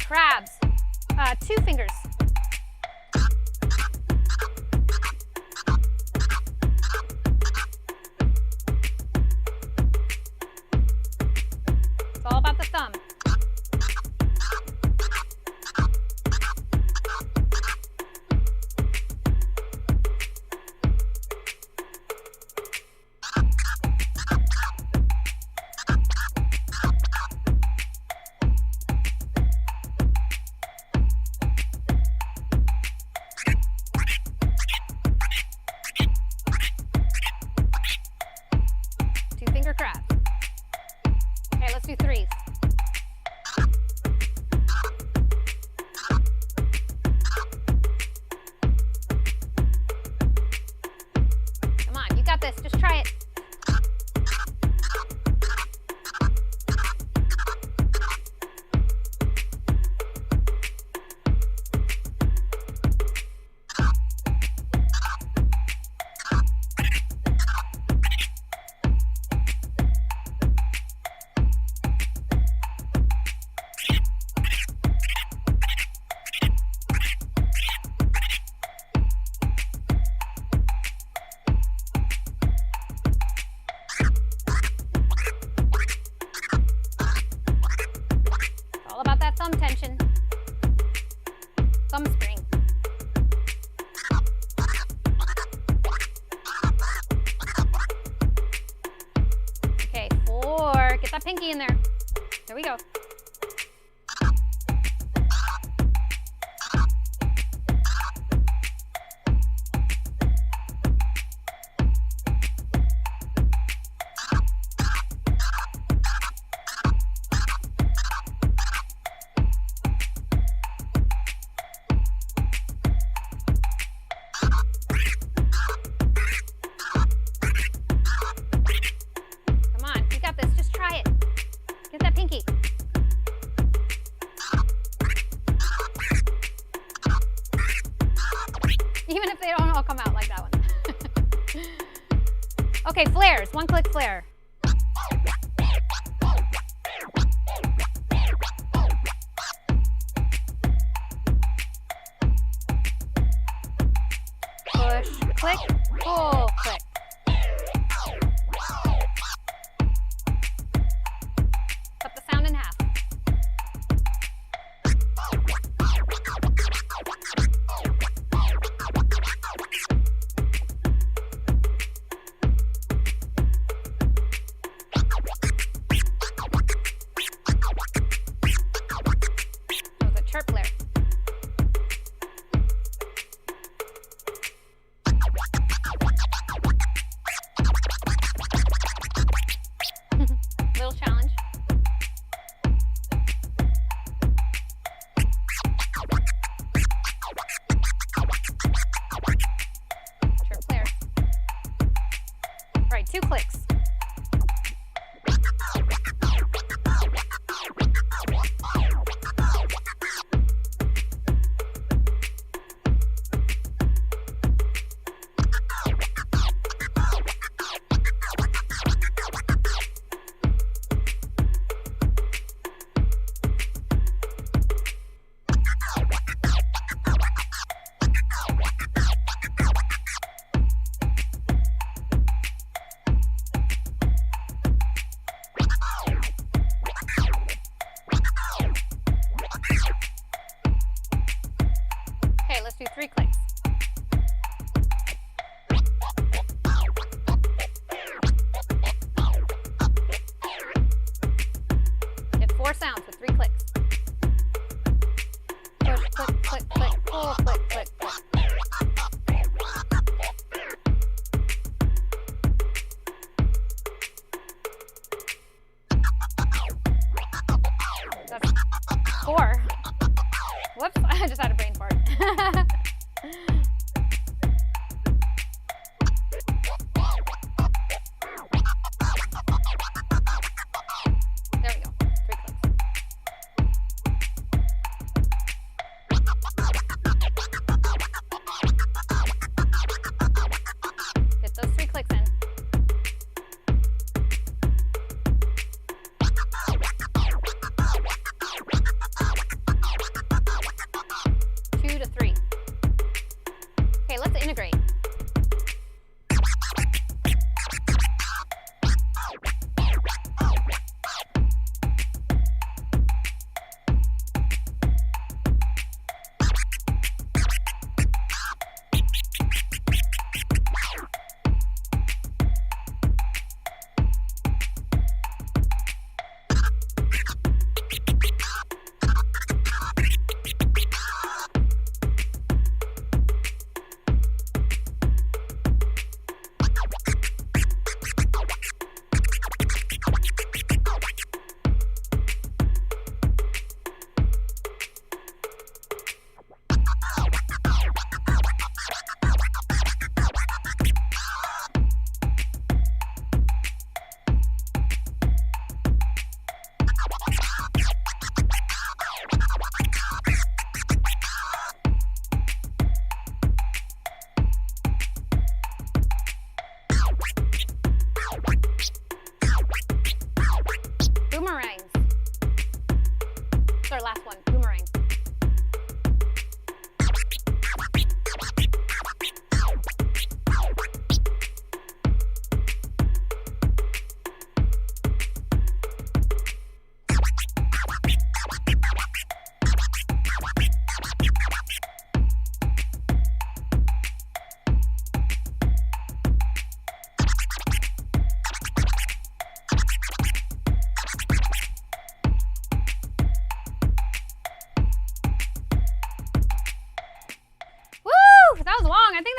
crabs. 2 fingers. It's all about the thumb. Crabs. Okay, let's do 3s. Come on, you got this. Just try it. Thumb tension, thumb spring. Okay, 4. Get that pinky in there. There we go. Pinky. Even if they don't all come out like that one. Okay, flares. 1 click flare. Push, click, pull, click. Cut the sound in half. That was a chirp flare. Little challenge. Chirp flare. All right, 2 clicks. Okay, let's do 3 clicks. Get 4 sounds with 3 clicks. Push, click, click, click, pull, click, click, click. That's 4. Whoops, I just had a brain fart. There we go. 3 clicks. Get those 3 clicks in.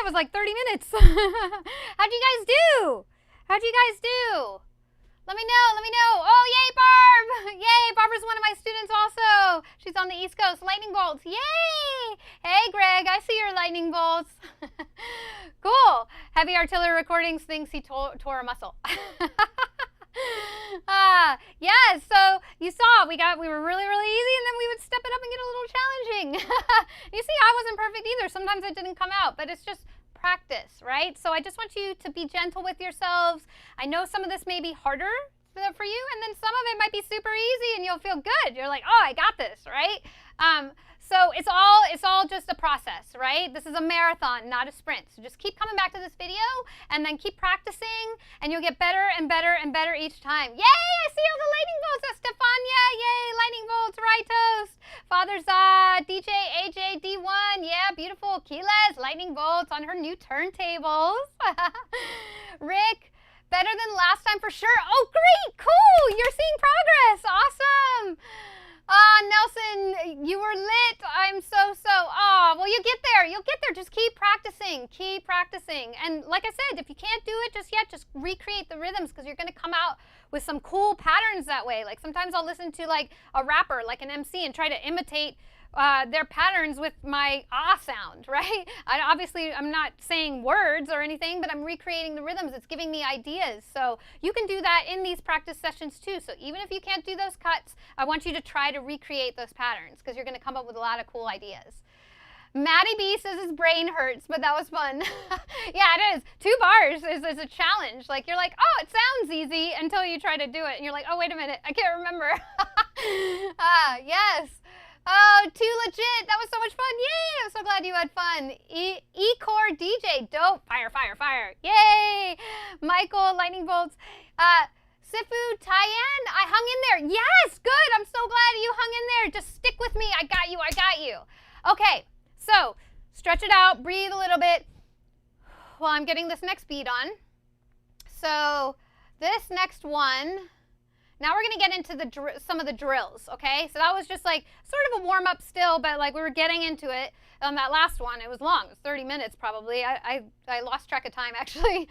was like 30 minutes. How'd you guys do? How'd you guys do? Let me know, let me know. Oh, yay, Barb! Yay, Barbara's one of my students also. She's on the East Coast. Lightning bolts, yay! Hey, Greg, I see your lightning bolts. Cool. Heavy artillery recordings thinks he tore a muscle. Yes, so you saw we were really, really easy, and then we would step it up and get a little challenging. You see, I wasn't perfect either. Sometimes it didn't come out, but it's just practice, right? So I just want you to be gentle with yourselves. I know some of this may be harder for you, and then some of it might be super easy and you'll feel good. You're like, oh, I got this, right? So it's all just a process, right? This is a marathon, not a sprint. So just keep coming back to this video and then keep practicing, and you'll get better and better and better each time. Yay, I see all the lightning bolts. That's Stefania, yay, lightning bolts, right toast. Father Zod, DJ, AJ, D1, yeah, beautiful. Keyless, lightning bolts on her new turntables. Rick, better than last time for sure. Oh, great, cool, you're seeing progress, awesome. Nelson, you were lit. I'm so. Well, you'll get there. Just keep practicing. And like I said, if you can't do it just yet, just recreate the rhythms, because you're going to come out with some cool patterns that way. Like sometimes I'll listen to like a rapper, like an MC, and try to imitate their patterns with my sound, right? Obviously, I'm not saying words or anything, but I'm recreating the rhythms. It's giving me ideas. So you can do that in these practice sessions too. So even if you can't do those cuts, I want you to try to recreate those patterns, because you're going to come up with a lot of cool ideas. Maddie B says his brain hurts, but that was fun. Yeah, it is. 2 bars is a challenge. Like, you're like, oh, it sounds easy until you try to do it. And you're like, oh, wait a minute, I can't remember. Yes. Oh, too legit. That was so much fun. Yay. I'm so glad you had fun. E-Core DJ. Dope. Fire, fire, fire. Yay. Michael, lightning bolts. Sifu, Tyann, I hung in there. Yes, good. I'm so glad you hung in there. Just stick with me. I got you. I got you. Okay, so stretch it out. Breathe a little bit while I'm getting this next beat on. So this next one, now we're going to get into some of the drills, okay? So that was just like sort of a warm-up still, but like we were getting into it. On that last one, it was long. It was 30 minutes probably. I lost track of time actually.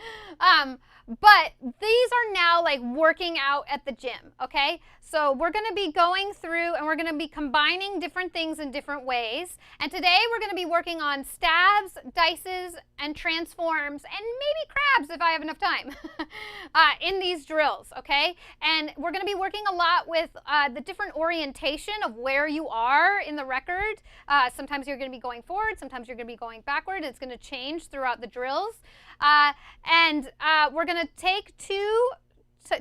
But these are now like working out at the gym, okay? So we're going to be going through and we're going to be combining different things in different ways. And today we're going to be working on stabs, dices, and transforms, and maybe crabs if I have enough time in these drills, okay? And we're going to be working a lot with the different orientation of where you are in the record. Sometimes you're going to be going forward, sometimes you're going to be going backward. It's going to change throughout the drills. We're going to take 2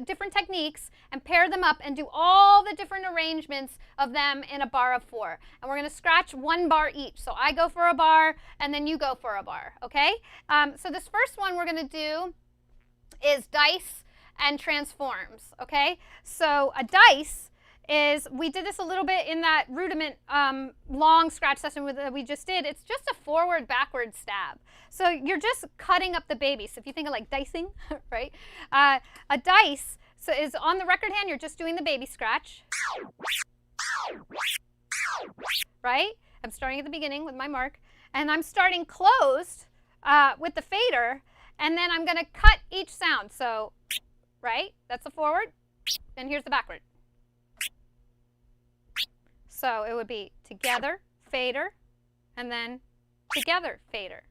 different techniques and pair them up and do all the different arrangements of them in a bar of 4. And we're going to scratch 1 bar each. So I go for a bar and then you go for a bar, okay? So this first one we're going to do is dice and transforms, okay? So a dice is, we did this a little bit in that rudiment long scratch session that we just did. It's just a forward-backward stab. So you're just cutting up the baby. So if you think of like dicing, right? A dice is on the record hand, you're just doing the baby scratch. Right? I'm starting at the beginning with my mark. And I'm starting closed with the fader. And then I'm going to cut each sound. So, right? That's the forward. And here's the backward. So it would be together, fader, and then together, fader,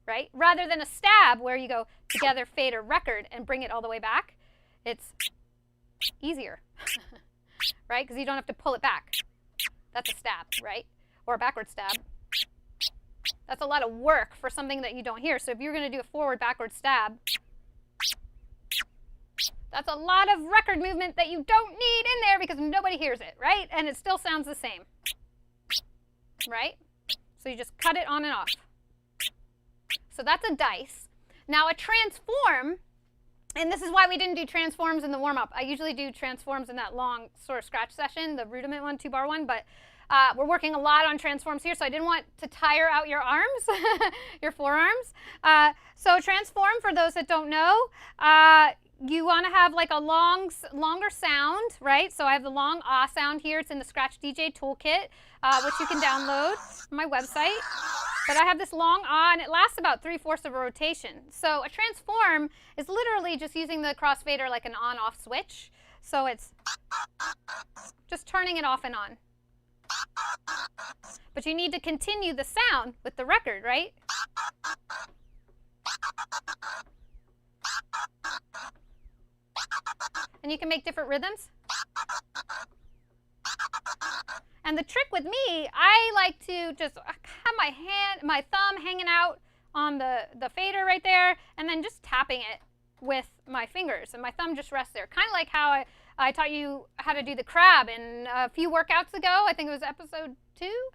right? Rather than a stab where you go together, fader, record, and bring it all the way back. It's easier, right? Because you don't have to pull it back. That's a stab, right? Or a backward stab. That's a lot of work for something that you don't hear. So if you're going to do a forward, backward stab, that's a lot of record movement that you don't need in there because nobody hears it, right? And it still sounds the same, right? So you just cut it on and off. So that's a dice. Now a transform, and this is why we didn't do transforms in the warm-up. I usually do transforms in that long sort of scratch session, the rudiment one, 2-bar one, but we're working a lot on transforms here, so I didn't want to tire out your arms, your forearms. So transform, for those that don't know, you want to have like a longer sound, right? So I have the long sound here. It's in the Scratch DJ Toolkit, which you can download from my website. But I have this long ah, and it lasts about 3/4 of a rotation. So a transform is literally just using the crossfader like an on-off switch. So it's just turning it off and on. But you need to continue the sound with the record, right? And you can make different rhythms. And the trick with me, I like to just have my thumb hanging out on the fader right there, and then just tapping it with my fingers, and my thumb just rests there. Kind of like how I taught you how to do the crab in a few workouts ago. I think it was episode 2,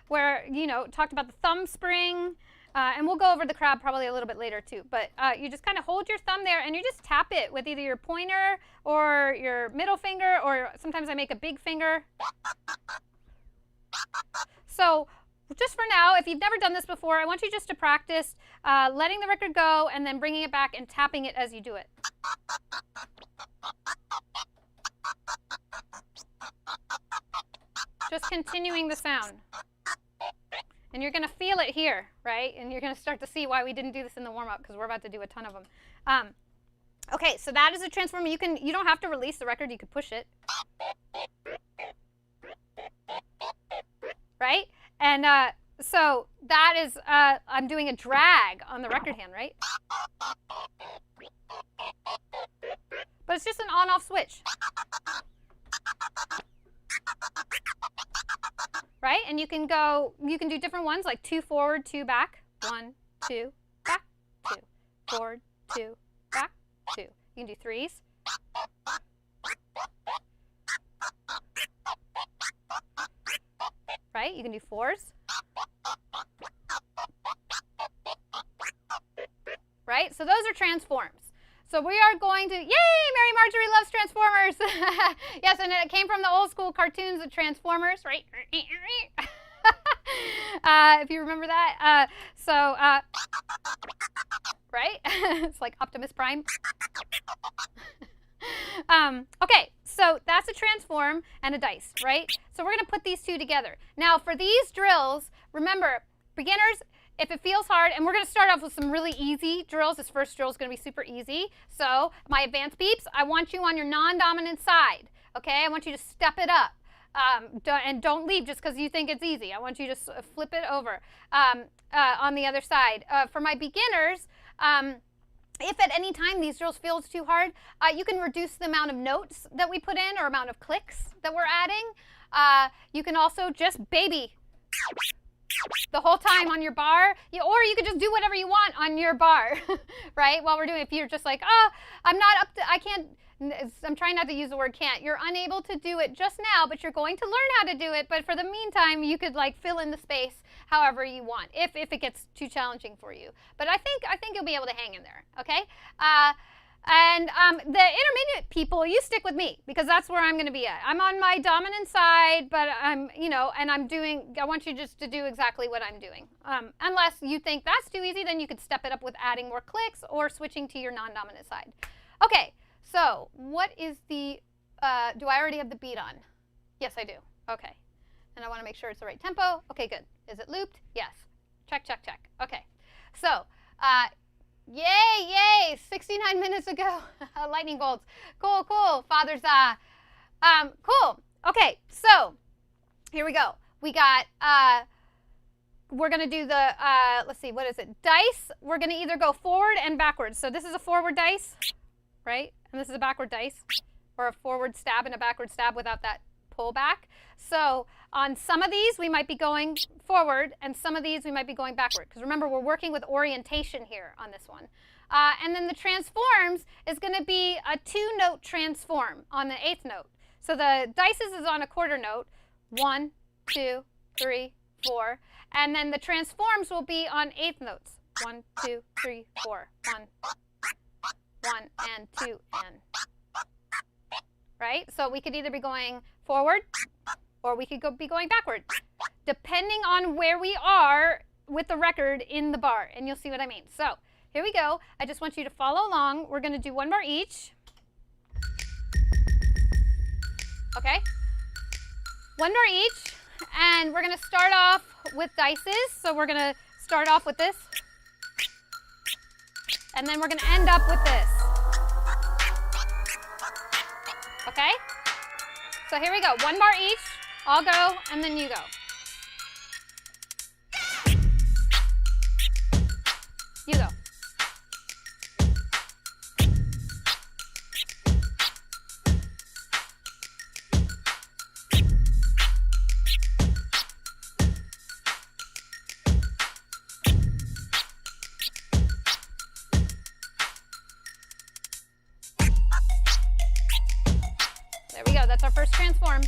where, you know, talked about the thumb spring. And we'll go over the crab probably a little bit later too. But you just kind of hold your thumb there and you just tap it with either your pointer or your middle finger, or sometimes I make a big finger. So just for now, if you've never done this before, I want you just to practice letting the record go and then bringing it back and tapping it as you do it. Just continuing the sound. And you're going to feel it here, right? And you're going to start to see why we didn't do this in the warm-up, because we're about to do a ton of them. Okay, so that is a transformer. You don't have to release the record. You could push it. Right? And so that is, I'm doing a drag on the record hand, right? But it's just an on-off switch. Right? And you can do different ones, like 2 forward, 2 back. 1, 2, back, 2. Forward, 2, back, 2. You can do 3s. Right? You can do 4s. Right? So those are transforms. So we are going to, yay, Mary Marjorie loves Transformers. Yes, and it came from the old school cartoons of Transformers, right? If you remember that. Right? It's like Optimus Prime. Okay, so that's a transform and a dice, right? So we're going to put these two together. Now for these drills, remember, beginners, if it feels hard, and we're going to start off with some really easy drills. This first drill is going to be super easy. So my advanced peeps, I want you on your non-dominant side, okay? I want you to step it up. And don't leave just because you think it's easy. I want you to flip it over on the other side. For my beginners, if at any time these drills feel too hard, you can reduce the amount of notes that we put in or amount of clicks that we're adding. You can also just baby the whole time on your bar, or you could just do whatever you want on your bar, right? While we're doing it, if you're just like, oh, I'm trying not to use the word can't. You're unable to do it just now, but you're going to learn how to do it. But for the meantime, you could like fill in the space however you want, if it gets too challenging for you. But I think you'll be able to hang in there, okay? And the intermediate people, you stick with me, because that's where I'm going to be at. I'm on my dominant side, but I want you just to do exactly what I'm doing. Unless you think that's too easy, then you could step it up with adding more clicks or switching to your non-dominant side. Okay, so what is the, do I already have the beat on? Yes, I do. Okay. And I want to make sure it's the right tempo. Okay, good. Is it looped? Yes. Check, check, check. Okay. So, yay, 69 minutes ago. Lightning bolts. Cool, cool. Father's cool. Okay, so here we go. We got, we're going to do the, let's see, what is it? Dice. We're going to either go forward and backwards. So this is a forward dice, right? And this is a backward dice, or a forward stab and a backward stab without that pull back. So on some of these, we might be going forward, and some of these we might be going backward. Because remember, we're working with orientation here on this one. And then the transforms is going to be a 2-note transform on the 8th note. So the dices is on a quarter note, 1, 2, 3, 4. And then the transforms will be on 8th notes, 1, 2, 3, 4, 1, 1, and 2, and. Right? So we could either be going forward, or we could be going backward, depending on where we are with the record in the bar, and you'll see what I mean. So here we go. I just want you to follow along. We're going to do 1 bar each. Okay? 1 bar each, and we're going to start off with dices. So we're going to start off with this. And then we're going to end up with this. Okay? So here we go. 1 bar each. I'll go, and then you go. You go. There we go. That's our first transform.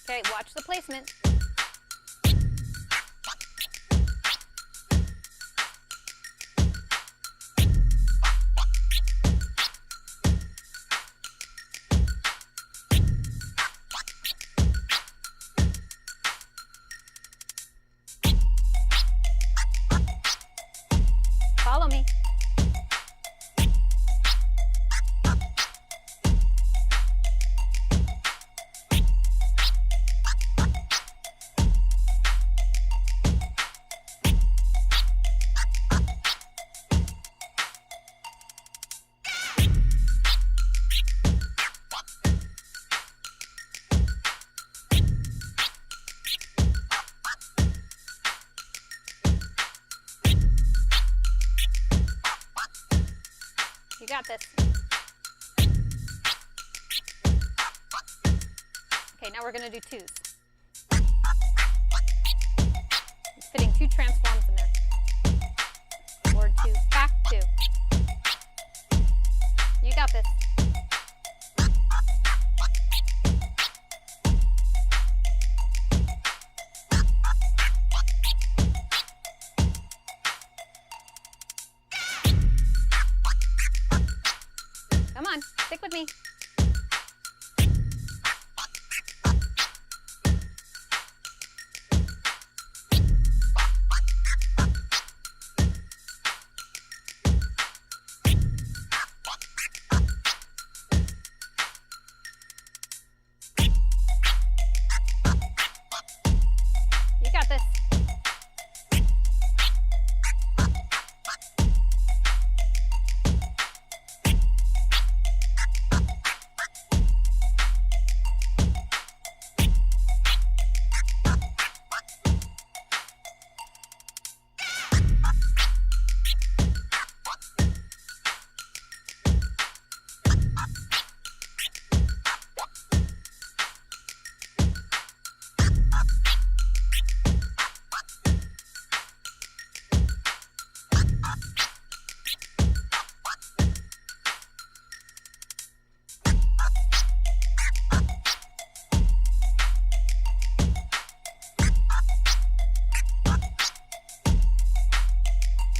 Okay, watch the placement. Follow me. You got this. Okay, now we're going to do twos. Fitting 2 transforms in there. Forward 2, back 2. You got this. Come on, stick with me. You got this.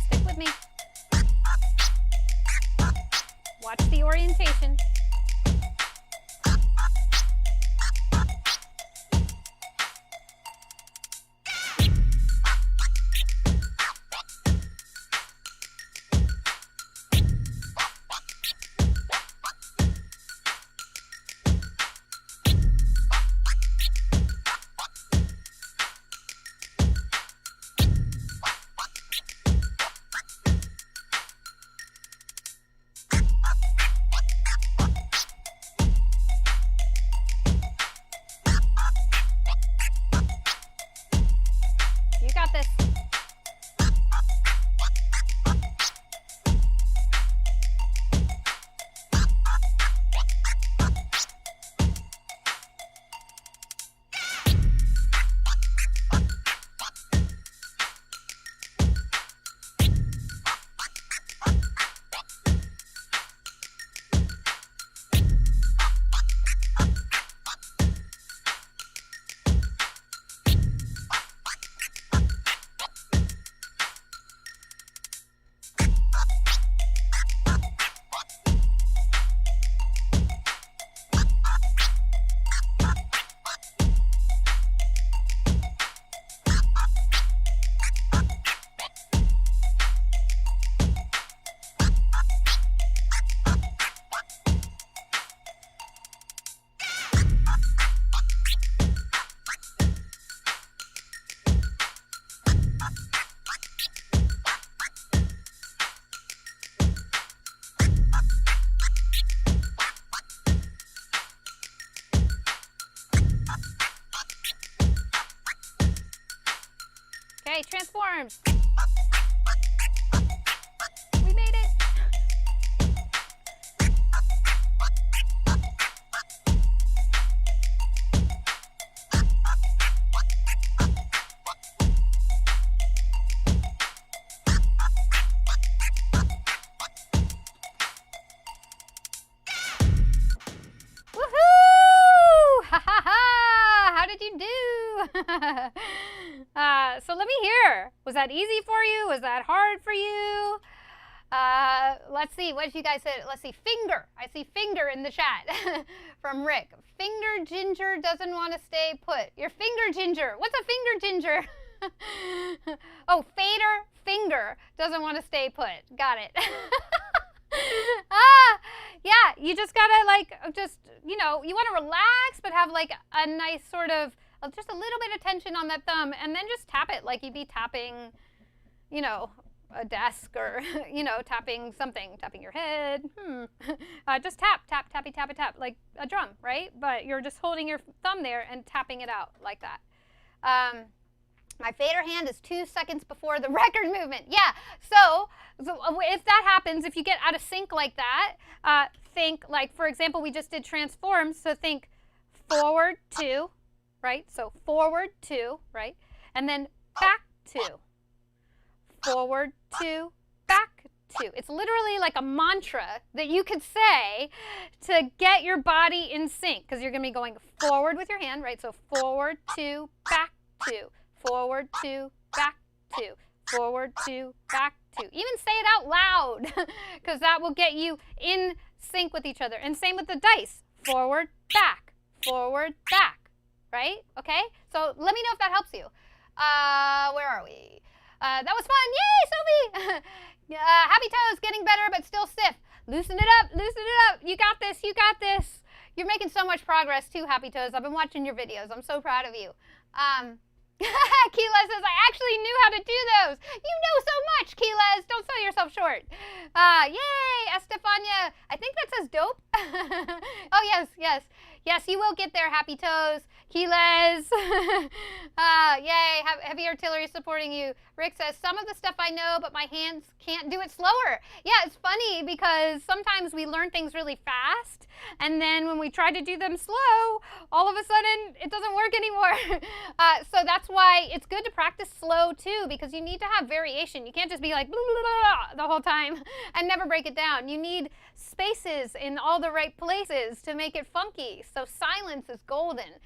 Stick with me. Watch the orientation. transforms. We made it. So let me hear. Was that easy for you? Was that hard for you? Let's see. What did you guys say? Let's see. Finger. I see finger in the chat from Rick. Finger ginger doesn't want to stay put. Your finger ginger. What's a finger ginger? Oh, fader finger doesn't want to stay put. Got it. Yeah, you just gotta you want to relax, but have like a nice sort of, just a little bit of tension on that thumb, and then just tap it like you'd be tapping, a desk or, tapping something, tapping your head. Just tap, tap, tappy, tappy, tap, like a drum, right? But you're just holding your thumb there and tapping it out like that. My fader hand is 2 seconds before the record movement. Yeah, so if that happens, if you get out of sync like that, think like, for example, we just did transforms, so think forward 2, right? So forward 2, right? And then back 2. Forward 2, back 2. It's literally like a mantra that you could say to get your body in sync, because you're going to be going forward with your hand, right? So forward 2, back 2. Forward 2, back 2. Forward 2, back 2. Even say it out loud, because that will get you in sync with each other. And same with the dice. Forward, back, right? Okay? So let me know if that helps you. Where are we? That was fun. Yay, Sophie! Happy toes, getting better, but still stiff. Loosen it up, loosen it up. You got this, you got this. You're making so much progress too, Happy Toes. I've been watching your videos. I'm so proud of you. Keela says, I actually knew how to do those. You know so much, Keela. Don't sell yourself short. Yay, Estefania. I think that says dope. Oh, yes, yes. Yes, you will get there, Happy Toes. Keela's. Yay, heavy artillery supporting you. Rick says, some of the stuff I know, but my hands can't do it slower. Yeah, it's funny because sometimes we learn things really fast, and then when we try to do them slow, all of a sudden it doesn't work anymore. So that's why it's good to practice slow too, because you need to have variation. You can't just be like blah, blah, blah, the whole time and never break it down. You need spaces in all the right places to make it funky. So silence is golden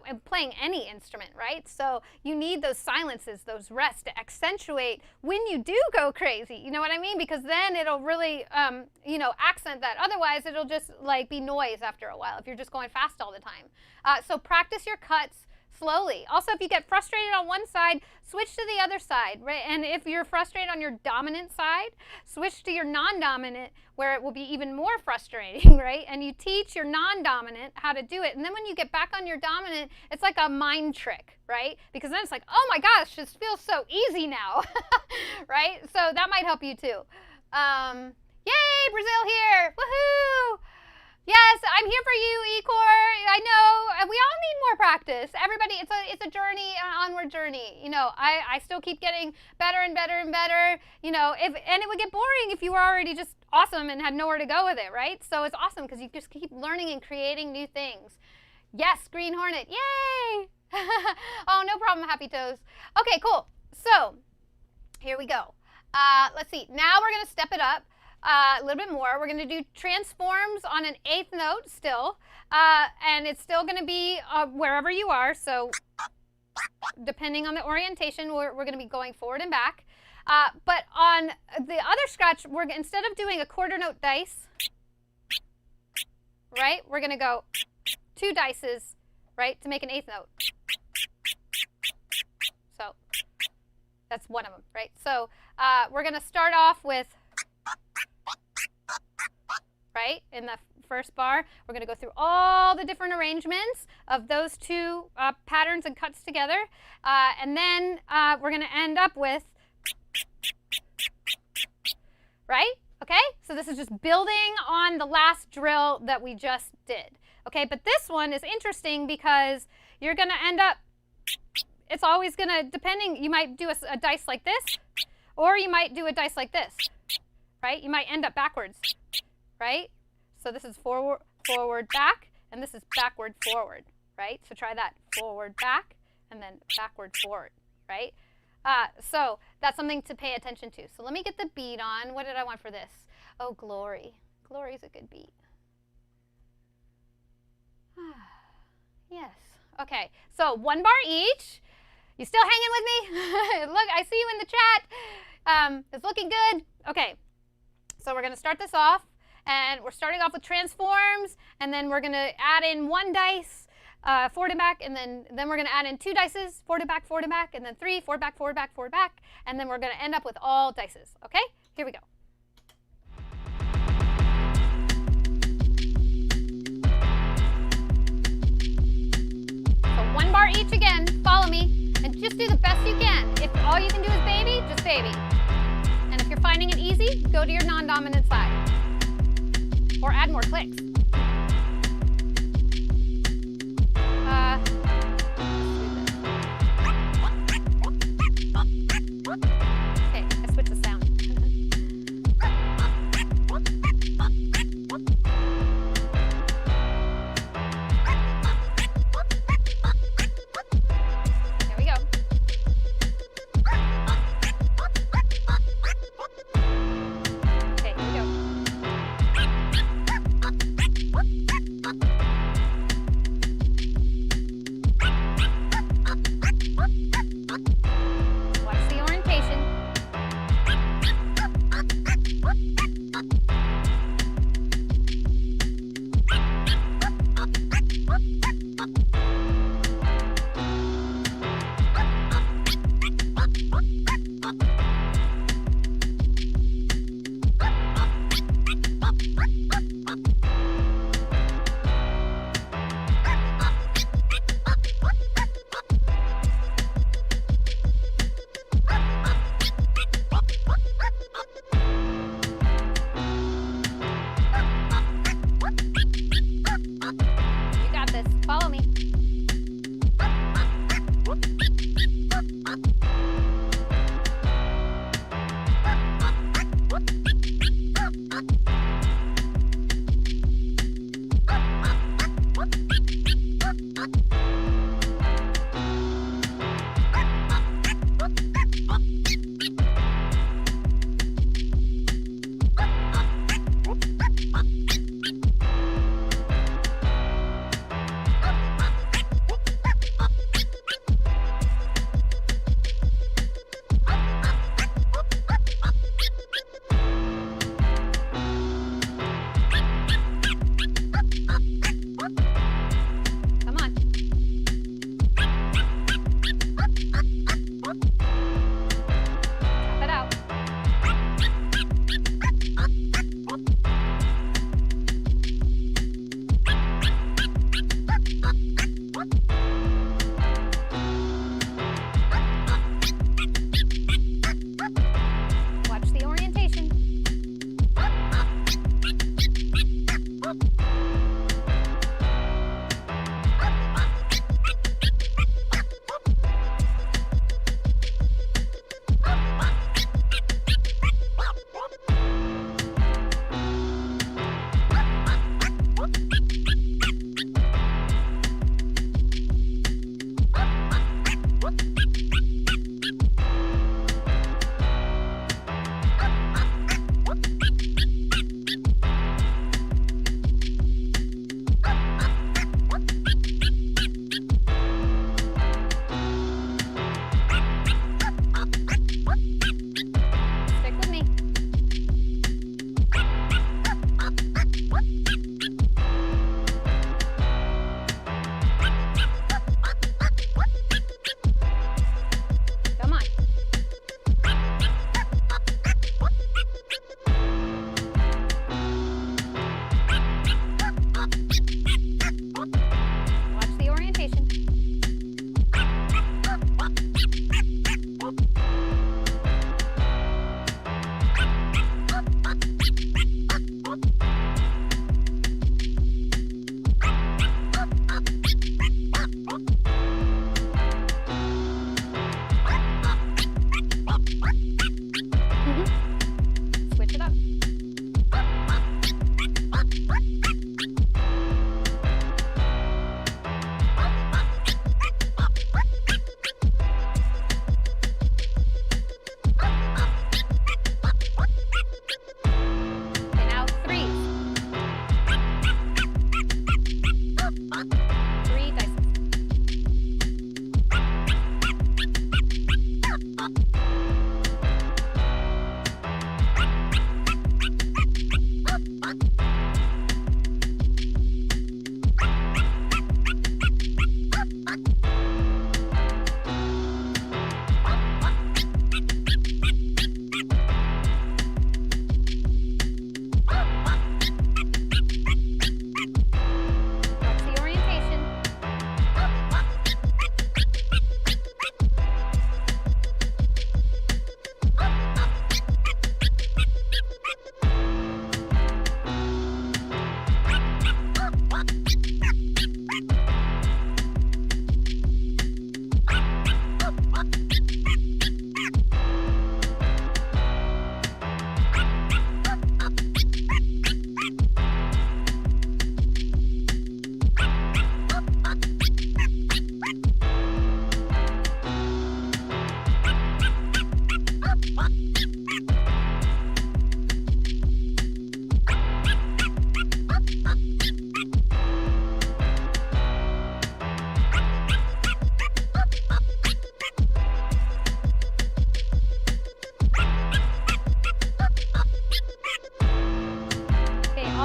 in playing any instrument, right? So you need those silences, those rests to accentuate when you do go crazy. You know what I mean? Because then it'll really, accent that. Otherwise, it'll just like be noise after a while if you're just going fast all the time. So practice your cuts slowly. Also, if you get frustrated on one side, switch to the other side, right? And if you're frustrated on your dominant side, switch to your non-dominant, where it will be even more frustrating, right? And you teach your non-dominant how to do it. And then when you get back on your dominant, it's like a mind trick, right? Because then it's like, oh my gosh, this feels so easy now, right? So that might help you too. Yay, Brazil here, woohoo! Yes, I'm here for you, Ecor. I know, we all need more practice. Everybody, it's a journey, an onward journey. I still keep getting better and better and better. And it would get boring if you were already just awesome and had nowhere to go with it, right? So it's awesome because you just keep learning and creating new things. Yes, Green Hornet, yay! Oh, no problem, Happy Toes. Okay, cool. So here we go. Let's see. Now we're gonna step it up. A little bit more. We're going to do transforms on an 8th note still, and it's still going to be wherever you are. So depending on the orientation, we're going to be going forward and back. But on the other scratch, instead of doing a quarter note dice, right, we're going to go 2 dices, right, to make an 8th note. So that's one of them, right? So we're going to start off with, right, in the first bar, we're going to go through all the different arrangements of those 2 patterns and cuts together, and then we're going to end up with, right? Okay, so this is just building on the last drill that we just did. Okay, but this one is interesting because you're going to end up it's always gonna, depending, you might do a dice like this, or you might do a dice like this, right? You might end up backwards, right? So this is forward, forward, back, and this is backward, forward, right? So try that, forward, back, and then backward, forward, right? So that's something to pay attention to. So let me get the beat on. What did I want for this? Oh, glory. Glory is a good beat. Yes. Okay, so 1 bar each. You still hanging with me? Look, I see you in the chat. It's looking good. Okay, so we're going to start this off, and we're starting off with transforms, and then we're going to add in 1 dice, forward and back, and then we're going to add in 2 dices, forward and back, and then 3, forward, back, and then we're going to end up with all dices. Okay, here we go. So 1 bar each again, follow me, and just do the best you can. If all you can do is baby, just baby. And if you're finding it easy, go to your non-dominant side. Or add more clicks. Okay, I switched the sound. There we go. Okay, here we go. Watch the orientation.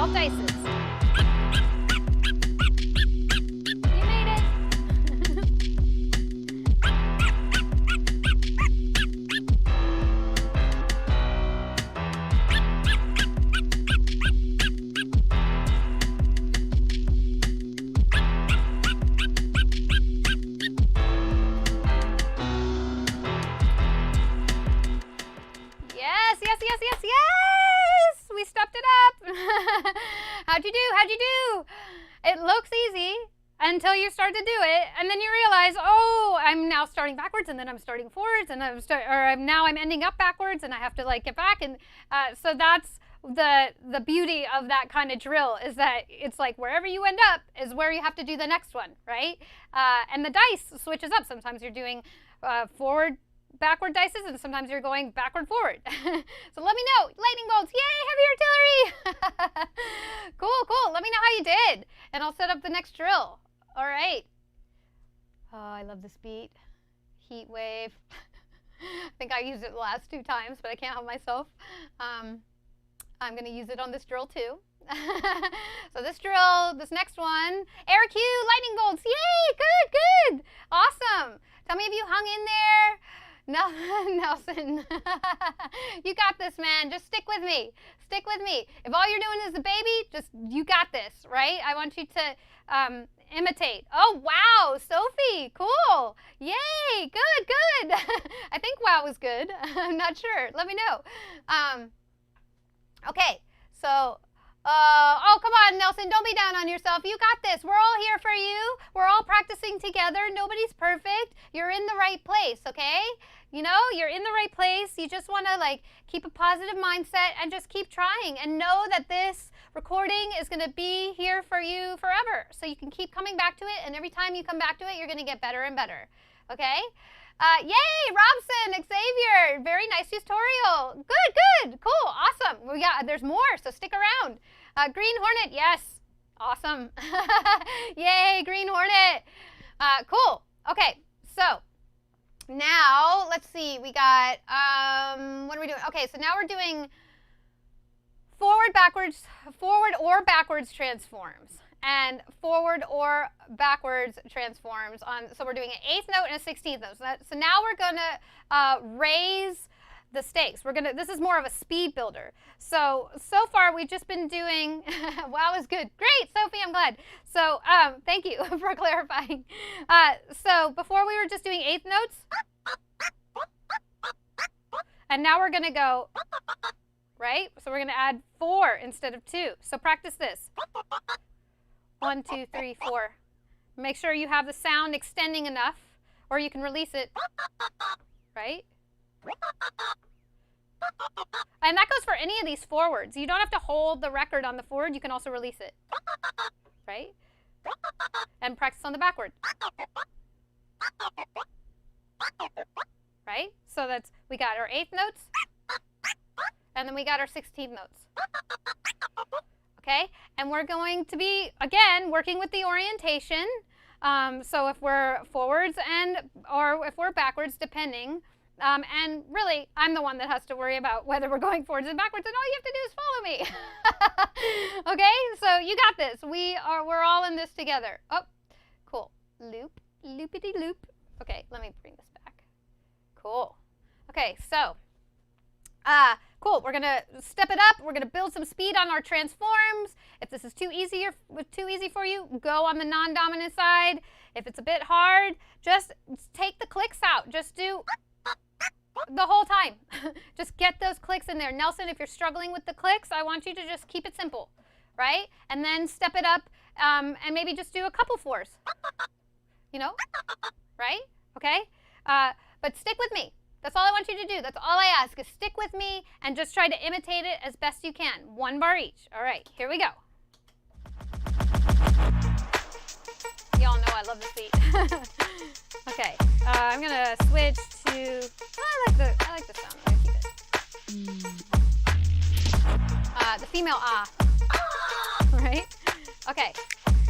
12 dices. You made it. Yes, yes, yes, yes, yes! We stepped it up. How'd you do? How'd you do? It looks easy until you start to do it, and then you realize, oh, I'm now starting backwards, and then I'm starting forwards, and now I'm ending up backwards, and I have to like get back, and so that's the beauty of that kind of drill, is that it's like wherever you end up is where you have to do the next one, right? And the dice switches up. Sometimes you're doing forward, backward dices, and sometimes you're going backward, forward. So let me know. Lightning bolts, yay, heavy artillery. Cool, cool. Let me know how you did, and I'll set up the next drill. All right. Oh, I love this beat. Heat wave. I think I used it the last 2 times, but I can't help myself. I'm going to use it on this drill too. So this drill, this next one, air cue, lightning bolts. Yay, good, good. Awesome. Tell me if you hung in there. No, Nelson, you got this, man. Just stick with me. Stick with me. If all you're doing is a baby, you got this, right? I want you to imitate. Oh, wow, Sophie, cool. Yay, good, good. I think wow was good. I'm not sure. Let me know. Okay, so, oh, come on, Nelson, don't be down on yourself. You got this. We're all here for you. We're all practicing together. Nobody's perfect. You're in the right place, okay? You know, you're in the right place. You just want to, like, keep a positive mindset and just keep trying, and know that this recording is going to be here for you forever. So you can keep coming back to it, and every time you come back to it, you're going to get better and better, okay? Yay, Robson, Xavier, very nice tutorial. Good, good, cool, awesome. There's more, so stick around. Green Hornet, yes, awesome. Yay, Green Hornet. Cool. Okay, so now let's see. We got what are we doing? Okay, so now we're doing forward or backwards transforms, and forward or backwards transforms so we're doing an 8th note and a 16th note. So now we're gonna raise the stakes. This is more of a speed builder. So far we've just been doing, wow, is good. Great, Sophie, I'm glad. So thank you for clarifying. So before we were just doing 8th notes, and now we're gonna go, right? So we're gonna add 4 instead of 2. So practice this. 1, 2, 3, 4. Make sure you have the sound extending enough, or you can release it, right? And that goes for any of these forwards. You don't have to hold the record on the forward. You can also release it, right? And practice on the backward, right? So we got our 8th notes, and then we got our 16th notes. Okay, and we're going to be, again, working with the orientation. So if we're forwards or if we're backwards, depending. And really, I'm the one that has to worry about whether we're going forwards and backwards, and all you have to do is follow me. Okay, so you got this. We're all in this together. Oh, cool. Loop, loopity loop. Okay, let me bring this back. Cool. Okay, so cool. We're gonna step it up. We're gonna build some speed on our transforms. If this is too easy for you, go on the non-dominant side. If it's a bit hard, just take the clicks out. Just do the whole time. Just get those clicks in there. Nelson, if you're struggling with the clicks, I want you to just keep it simple, right? And then step it up, and maybe just do a couple 4s. You know, right? Okay. But stick with me. That's all I want you to do. That's all I ask, is stick with me and just try to imitate it as best you can. 1 bar each. All right, here we go. Y'all know I love this beat. Okay, I'm gonna switch to. I like the sound. I'm gonna keep it. The female ah. Right? Okay,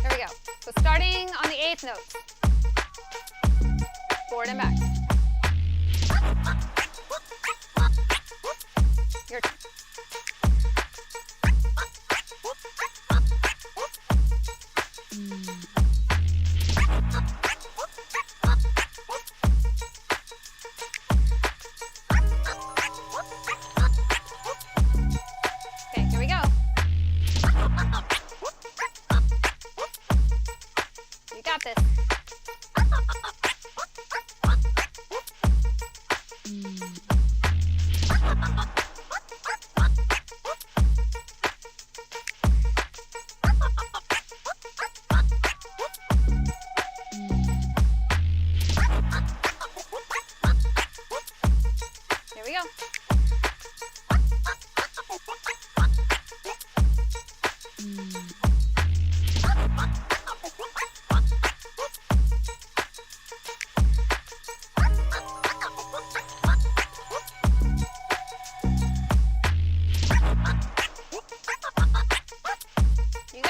here we go. So starting on the 8th note. Forward and back. Your turn.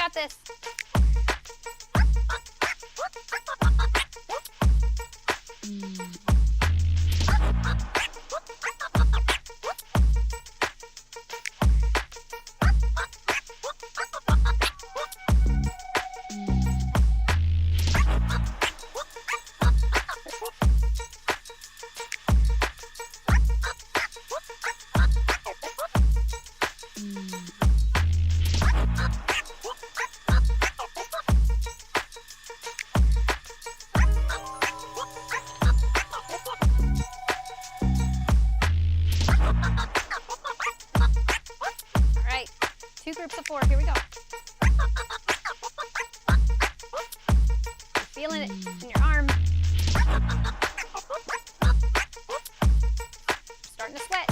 got this. Two groups of 4. Here we go. You're feeling it in your arm. Starting to sweat.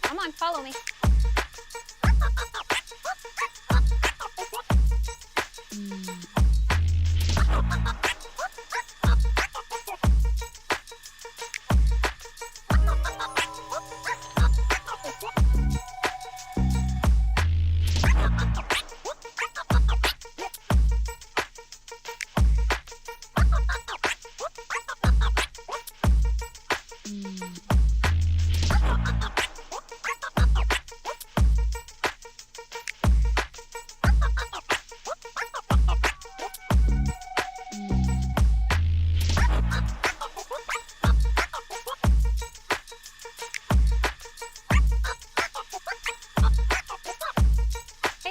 Come on, follow me.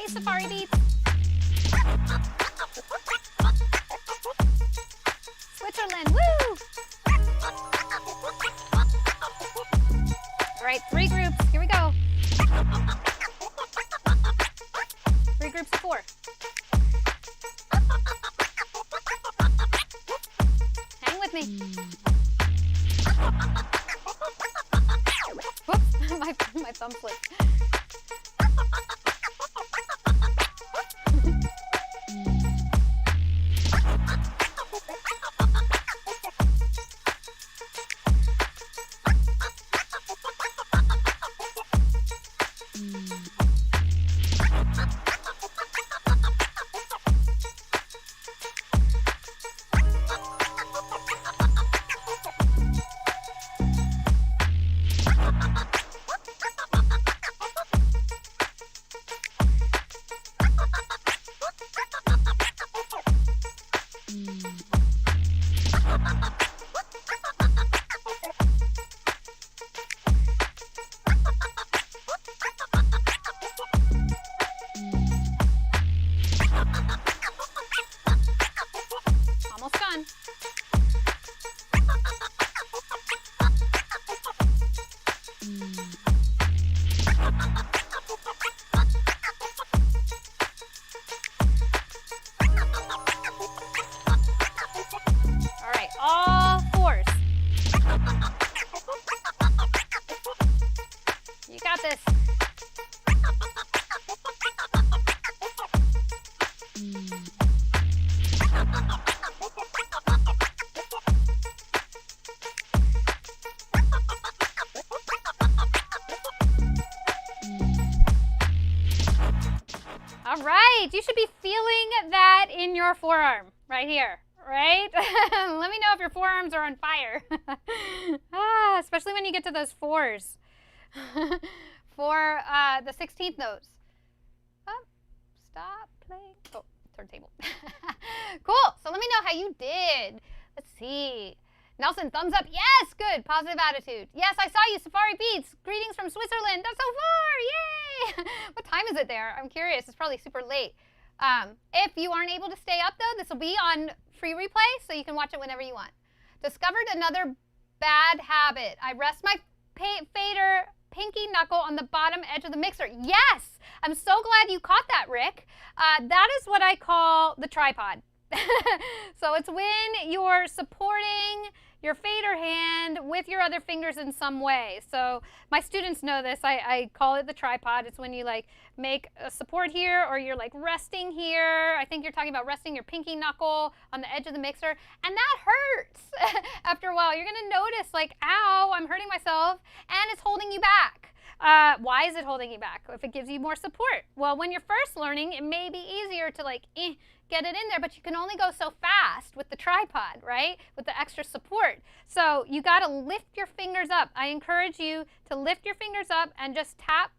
Safari beats. Switzerland, woo! All right, 3 groups. Here we go. 3 groups of 4. Hang with me. Whoops, my thumb slipped. this. All right, you should be feeling that in your forearm right here, right? Let me know if your forearms are on fire. Especially when you get to those fours. For the 16th notes. Oh, stop playing. Oh, turntable. Cool. So let me know how you did. Let's see. Nelson, thumbs up. Yes, good. Positive attitude. Yes, I saw you. Safari Beats. Greetings from Switzerland. That's so far. Yay. What time is it there? I'm curious. It's probably super late. If you aren't able to stay up, though, this will be on free replay, so you can watch it whenever you want. Discovered another bad habit. I rest my fader pinky knuckle on the bottom edge of the mixer. Yes! I'm so glad you caught that, Rick. That is what I call the tripod. So it's when you're supporting your fader hand with your other fingers in some way. So my students know this. I call it the tripod. It's when you like make a support here, or you're like resting here. I think you're talking about resting your pinky knuckle on the edge of the mixer, and that hurts. After a while, you're gonna notice like, ow, I'm hurting myself, and it's holding you back. Why is it holding you back? If it gives you more support. Well, when you're first learning, it may be easier to like, get it in there, but you can only go so fast with the tripod, right? With the extra support. So you gotta lift your fingers up. I encourage you to lift your fingers up and just tap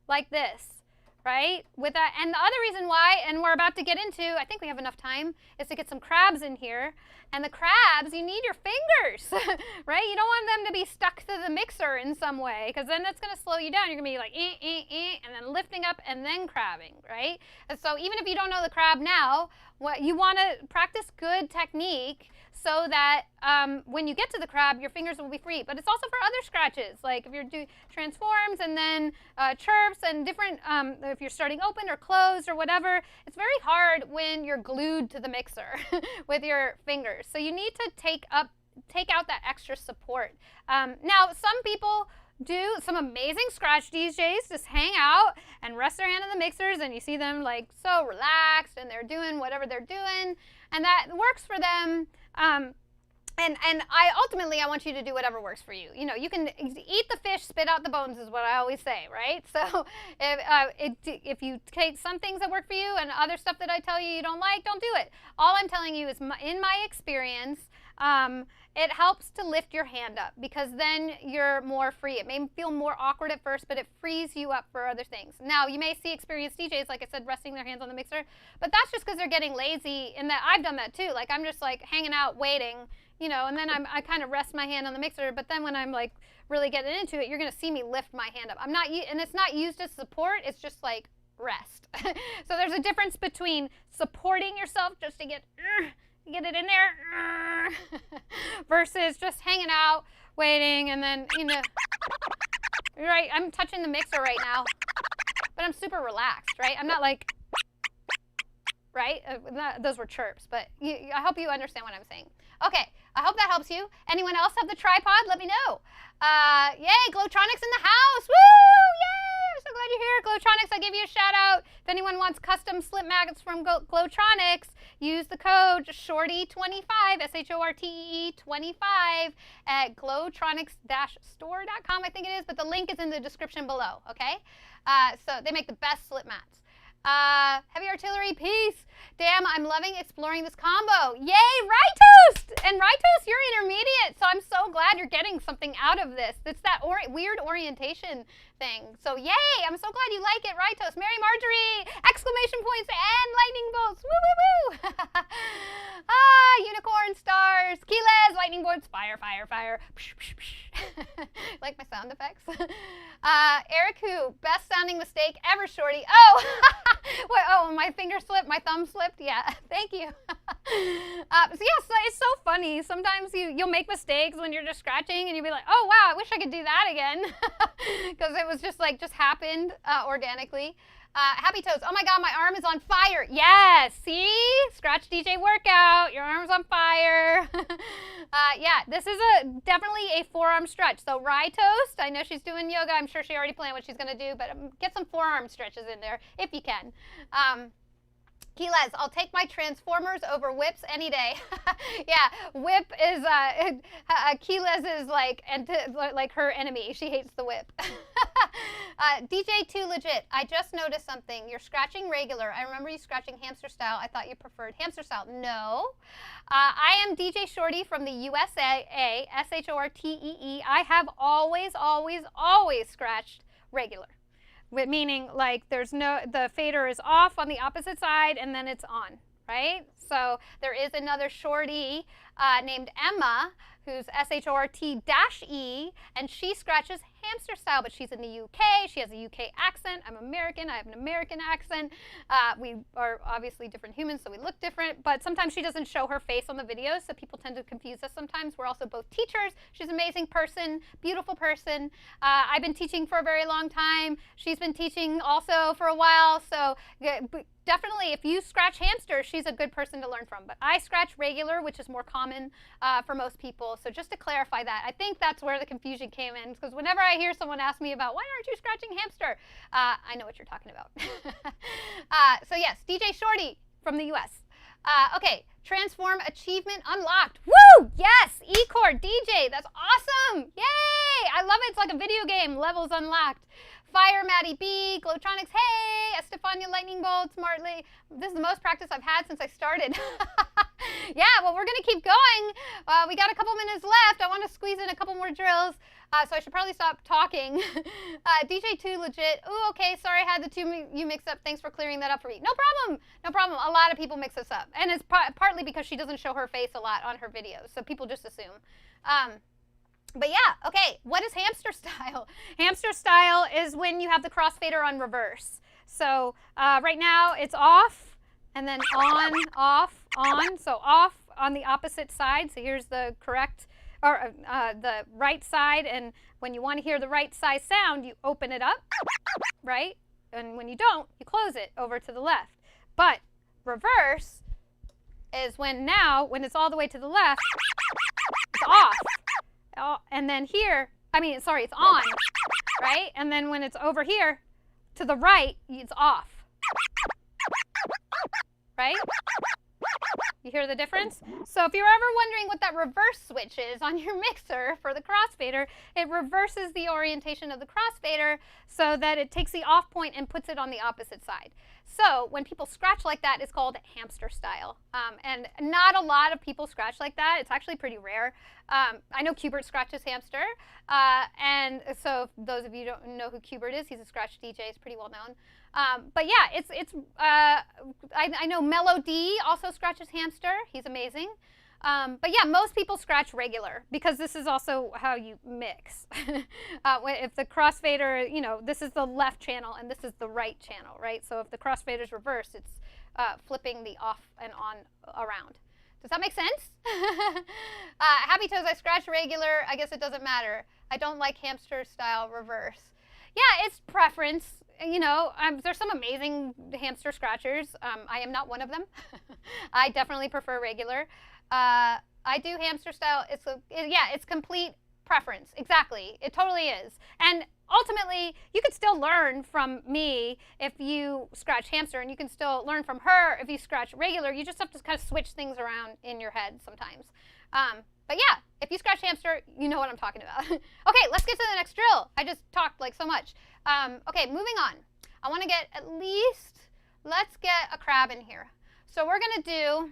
like this, right? With that, and the other reason why, and we're about to get into, I think we have enough time, is to get some crabs in here. And the crabs, you need your fingers, right? You don't want them to be stuck to the mixer in some way, because then that's going to slow you down. You're going to be like, and then lifting up and then crabbing, right? And so even if you don't know the crab now, what you want to practice good technique so that when you get to the crab, your fingers will be free. But it's also for other scratches, like if you're doing transforms and then chirps and different, if you're starting open or closed or whatever, it's very hard when you're glued to the mixer with your fingers. So you need to take out that extra support. Now, some people do some amazing scratch DJs, just hang out and rest their hand in the mixers, and you see them like so relaxed and they're doing whatever they're doing, and that works for them. And ultimately, I want you to do whatever works for you. You know, you can eat the fish, spit out the bones is what I always say, right? So if you take some things that work for you and other stuff that I tell you you don't like, don't do it. All I'm telling you is, in my experience, it helps to lift your hand up, because then you're more free. It may feel more awkward at first, but it frees you up for other things. Now, you may see experienced DJs, like I said, resting their hands on the mixer, but that's just because they're getting lazy, and that I've done that too. Like, I'm just like hanging out waiting, you know, and then I kind of rest my hand on the mixer, but then when I'm like really getting into it, you're going to see me lift my hand up. And it's not used as support, it's just like rest. So there's a difference between supporting yourself just to get it in there versus just hanging out, waiting, and then, you know, right, I'm touching the mixer right now, but I'm super relaxed, right? I'm not like, right? Those were chirps, but I hope you understand what I'm saying. Okay, I hope that helps you. Anyone else have the tripod? Let me know. Yay, Glowtronics in the house. Woo! Yay! I'm so glad you're here. Glowtronics, I'll give you a shout out. If anyone wants custom slip magnets from Glowtronics, use the code Shortee25, SHORTEE 25 at glowtronics-store.com, I think it is, but the link is in the description below, okay? So they make the best slip mats. Heavy artillery, peace. Damn, I'm loving exploring this combo. Yay, Rytoast! And Rytoast, you're intermediate, so I'm so glad you're getting something out of this. It's that weird orientation thing. So yay, I'm so glad you like it, Rytoast. Mary Marjorie, exclamation points and lightning bolts. Woo, woo, woo. Unicorn stars. Keyless, lightning bolts, fire, fire, fire. Psh, psh, psh. Like my sound effects. Eric who, best sounding mistake ever, Shorty. Oh, what, oh, my finger slipped, my thumb slipped. Yeah, thank you. So yes, it's so funny. Sometimes you'll make mistakes when you're just scratching, and you'll be like, oh wow, I wish I could do that again, because it was just happened organically. Happy Toes. Oh my God, my arm is on fire. Yes, see? Scratch DJ workout. Your arm's on fire. Yeah, this is definitely a forearm stretch. So Rytoast, I know she's doing yoga. I'm sure she already planned what she's going to do, but get some forearm stretches in there if you can. Keyless, I'll take my transformers over whips any day. Yeah, whip is, Keyless is like her enemy. She hates the whip. DJ 2 legit, I just noticed something. You're scratching regular. I remember you scratching hamster style. I thought you preferred hamster style. No. I am DJ Shortee from the USA, SHORTEE. I have always, always, always scratched regular. Meaning like the fader is off on the opposite side and then it's on, right? So there is another Shortee named Emma, who's Shortee-E, and she scratches hamster style, but she's in the UK. She has a UK accent. I'm American. I have an American accent. We are obviously different humans, so we look different, but sometimes she doesn't show her face on the videos, so people tend to confuse us sometimes. We're also both teachers. She's an amazing person, beautiful person. I've been teaching for a very long time. She's been teaching also for a while, so definitely, if you scratch hamster, she's a good person to learn from. But I scratch regular, which is more common for most people. So just to clarify that, I think that's where the confusion came in. Because whenever I hear someone ask me about, why aren't you scratching hamster? I know what you're talking about. So yes, DJ Shortee from the US. Okay, transform achievement unlocked. Woo! Yes, E-chord, DJ, that's awesome. Yay! I love it. It's like a video game. Levels unlocked. Fire, Maddie B, Glowtronics, hey, Estefania Lightning Bolt, Smartly. This is the most practice I've had since I started. Yeah, well, we're going to keep going. We got a couple minutes left. I want to squeeze in a couple more drills, so I should probably stop talking. DJ2 legit. Ooh, okay, sorry I had the two you mixed up. Thanks for clearing that up for me. No problem. No problem. A lot of people mix this up, and it's partly because she doesn't show her face a lot on her videos, so people just assume. But yeah, okay, what is hamster style? Hamster style is when you have the crossfader on reverse. So right now it's off, and then on, off, on. So off on the opposite side. So here's the correct, or the right side. And when you want to hear the right side sound, you open it up, right? And when you don't, you close it over to the left. But reverse is when it's all the way to the left, it's off. And then here, it's on, right? And then when it's over here to the right, it's off, right? You hear the difference? So if you're ever wondering what that reverse switch is on your mixer for the crossfader, it reverses the orientation of the crossfader so that it takes the off point and puts it on the opposite side. So when people scratch like that, it's called hamster style. And not a lot of people scratch like that. It's actually pretty rare. I know Qbert scratches hamster. And so those of you who don't know who Qbert is, he's a scratch DJ. He's pretty well known. But yeah, I know Mellow D also scratches hamster. He's amazing. But yeah, most people scratch regular because this is also how you mix. If the crossfader, this is the left channel and this is the right channel, right? So if the crossfader is reversed, it's flipping the off and on around. Does that make sense? Happy Toes, I scratch regular. I guess it doesn't matter. I don't like hamster style reverse. Yeah, it's preference. There's some amazing hamster scratchers. I am not one of them. I definitely prefer regular. I do hamster style. It's complete preference. Exactly. It totally is. And ultimately, you could still learn from me if you scratch hamster, and you can still learn from her if you scratch regular. You just have to kind of switch things around in your head sometimes. But yeah, if you scratch hamster, you know what I'm talking about. Okay, let's get to the next drill. I just talked like so much. Okay, moving on. I want to get let's get a crab in here. So we're going to do,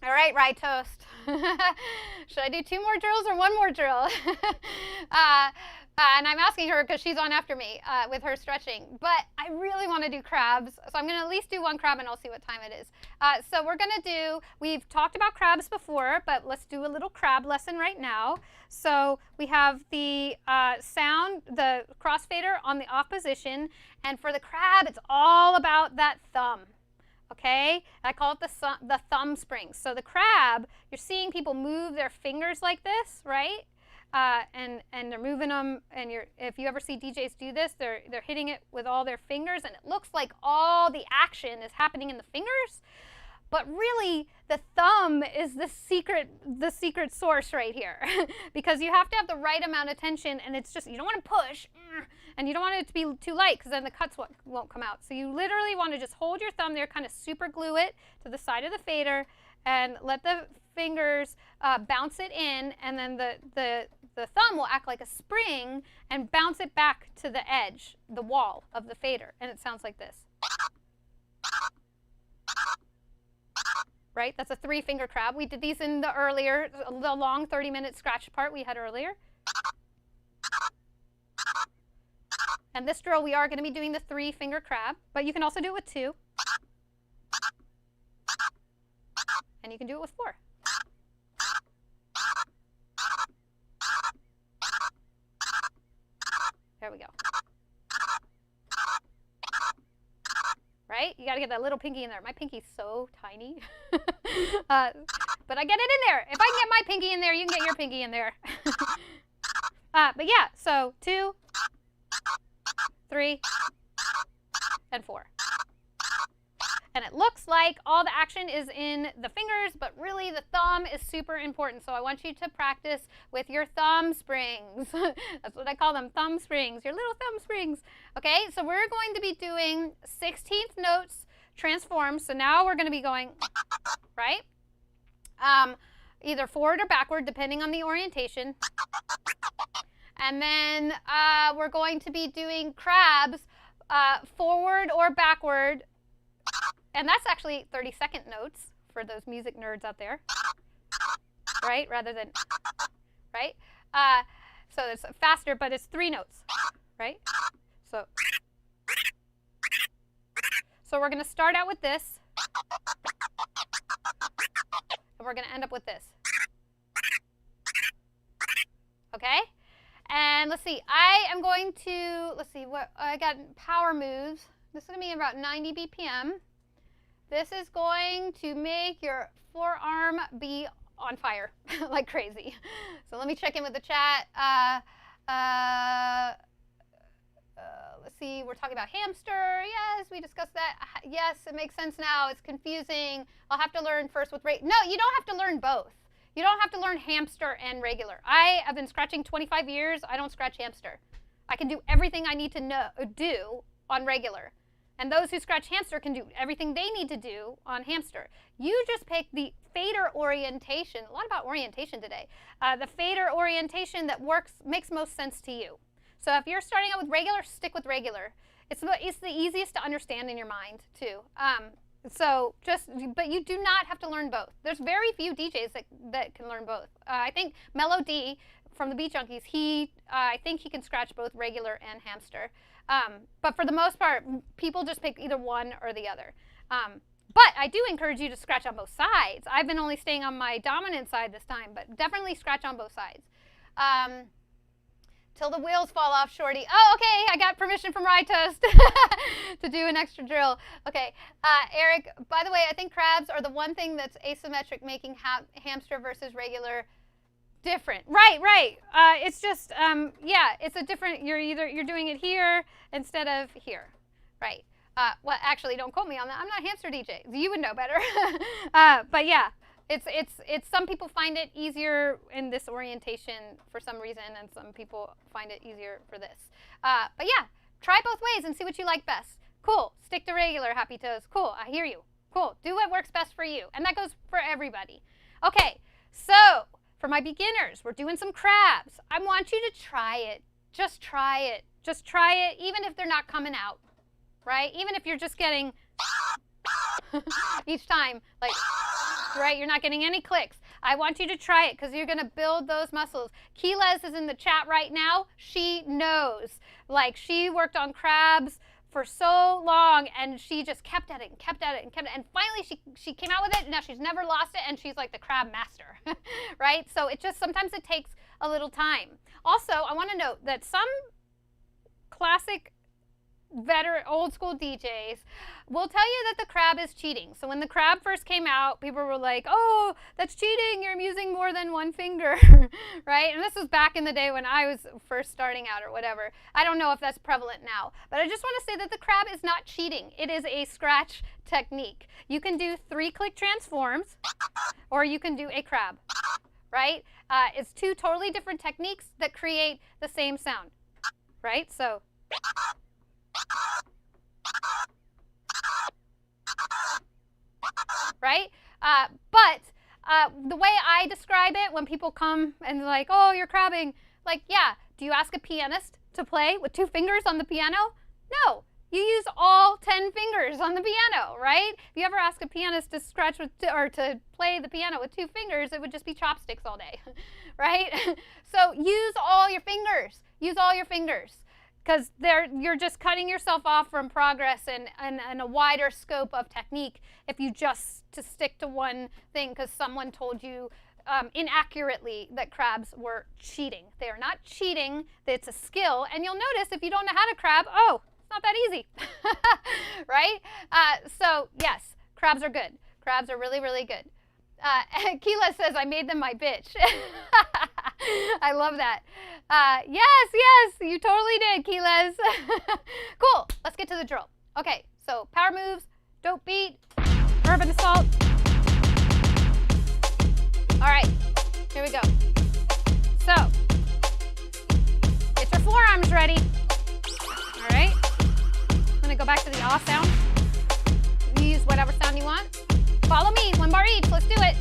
all right, Toast. Should I do 2 more drills or 1 more drill? And I'm asking her because she's on after me with her stretching. But I really want to do crabs. So I'm going to at least do 1 crab and I'll see what time it is. So we're going to do, we've talked about crabs before, but let's do a little crab lesson right now. So we have the sound, the crossfader on the off position. And for the crab, it's all about that thumb. Okay, I call it the thumb spring. So the crab, you're seeing people move their fingers like this, right? And they're moving them. And if you ever see DJs do this, they're hitting it with all their fingers, and it looks like all the action is happening in the fingers. But really, the thumb is the secret source right here, because you have to have the right amount of tension, and it's just, you don't want to push, and you don't want it to be too light, because then the cuts won't come out. So you literally want to just hold your thumb there, kind of super glue it to the side of the fader, and let the fingers bounce it in, and then the thumb will act like a spring and bounce it back to the edge, the wall of the fader, and it sounds like this. Right? That's a 3-finger crab. We did these in the long 30-minute scratch part we had earlier. And this drill, we are going to be doing the 3-finger crab, but you can also do it with 2. And you can do it with 4. There we go. Right? You got to get that little pinky in there. My pinky's so tiny. But I get it in there. If I can get my pinky in there, you can get your pinky in there. But yeah, so 2, 3, and 4. And it looks like all the action is in the fingers, but really the thumb is super important. So I want you to practice with your thumb springs. That's what I call them, thumb springs, your little thumb springs. Okay, so we're going to be doing 16th notes transformed. So now we're going to be going, right? Either forward or backward, depending on the orientation. And then we're going to be doing crabs forward or backward. And that's actually 30-second notes for those music nerds out there, right? Rather than, right? So it's faster, but it's 3 notes, right? So we're going to start out with this, and we're going to end up with this. Okay? And let's see, I am going to, let's see, what I got power moves. This is going to be about 90 BPM. This is going to make your forearm be on fire like crazy. So let me check in with the chat. Let's see, we're talking about hamster. Yes, we discussed that. Yes, it makes sense now. It's confusing. I'll have to learn first with rate. No, you don't have to learn both. You don't have to learn hamster and regular. I have been scratching 25 years. I don't scratch hamster. I can do everything I need to do on regular. And those who scratch hamster can do everything they need to do on hamster. You just pick the fader orientation. A lot about orientation today. The fader orientation that makes most sense to you. So if you're starting out with regular, stick with regular. It's the easiest to understand in your mind too. But you do not have to learn both. There's very few DJs that can learn both. I think Mellow D from the Beat Junkies, I think he can scratch both regular and hamster. But for the most part, people just pick either one or the other. But I do encourage you to scratch on both sides. I've been only staying on my dominant side this time, but definitely scratch on both sides. Till the wheels fall off, Shorty. Oh, okay, I got permission from Rye Toast to do an extra drill. Okay, Eric, by the way, I think crabs are the one thing that's asymmetric, making hamster versus regular different. Right. It's just, yeah, it's a different, you're doing it here instead of here, right? Well, actually, don't quote me on that. I'm not a hamster DJ. You would know better. But yeah, it's some people find it easier in this orientation for some reason, and some people find it easier for this. But yeah, try both ways and see what you like best. Cool. Stick to regular, Happy Toes. Cool. I hear you. Cool. Do what works best for you. And that goes for everybody. Okay. So for my beginners, we're doing some crabs. I want you to try it. Just try it. Just try it, even if they're not coming out, right? Even if you're just getting each time, like, right? You're not getting any clicks. I want you to try it because you're going to build those muscles. Keylez is in the chat right now. She knows. Like, she worked on crabs for so long, and she just kept at it and kept at it and kept at it. And finally, she came out with it, and now she's never lost it, and she's like the crab master, right? So it just, sometimes it takes a little time. Also, I want to note that some classic veteran old school DJs will tell you that the crab is cheating. So when the crab first came out, people were like, oh, that's cheating, you're using more than one finger, right? And this was back in the day when I was first starting out or whatever. I don't know if that's prevalent now, but I just want to say that the crab is not cheating. It is a scratch technique. You can do 3-click transforms, or you can do a crab, right? It's 2 totally different techniques that create the same sound, right? So right? But the way I describe it, when people come and they're like, oh, you're crabbing, like, yeah, do you ask a pianist to play with 2 fingers on the piano? No, you use all 10 fingers on the piano, right? If you ever ask a pianist to scratch with, or to play the piano with 2 fingers, it would just be chopsticks all day, right? So use all your fingers. Use all your fingers. Because you're just cutting yourself off from progress and a wider scope of technique if you just to stick to one thing because someone told you inaccurately that crabs were cheating. They are not cheating. It's a skill. And you'll notice if you don't know how to crab, oh, it's not that easy, right? So yes, crabs are good. Crabs are really, really good. Keela says, I made them my bitch. I love that. Yes, you totally did, Keelas. Cool, let's get to the drill. Okay, so power moves, dope beat, urban assault. All right, here we go. So, get your forearms ready. All right, I'm gonna go back to the ah sound. You use whatever sound you want. Follow me, 1 bar each, let's do it.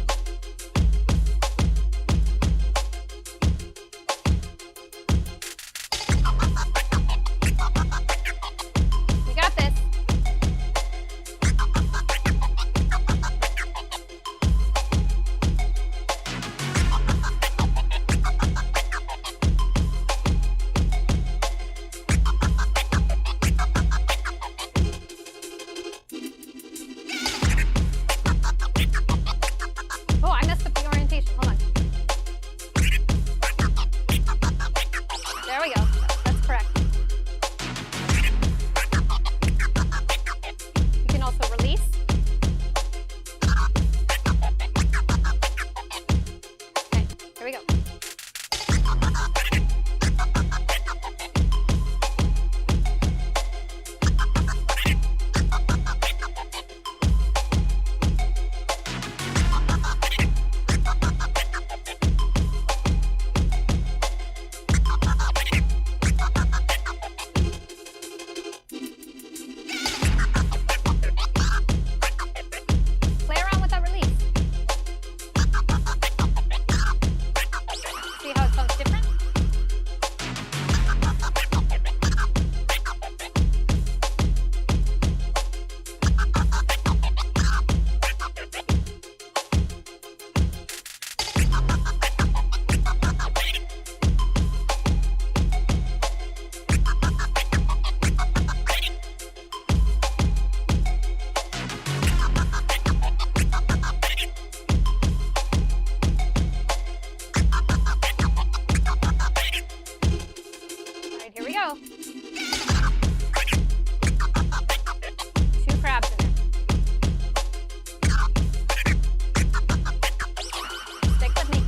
You got this. Oh, I messed up the orientation. Hold on. There we go. That's correct. You can also release. Okay, here we go. Play around with that release. See how it sounds different? All right, here we go. 2 crabs in there. Stick with me.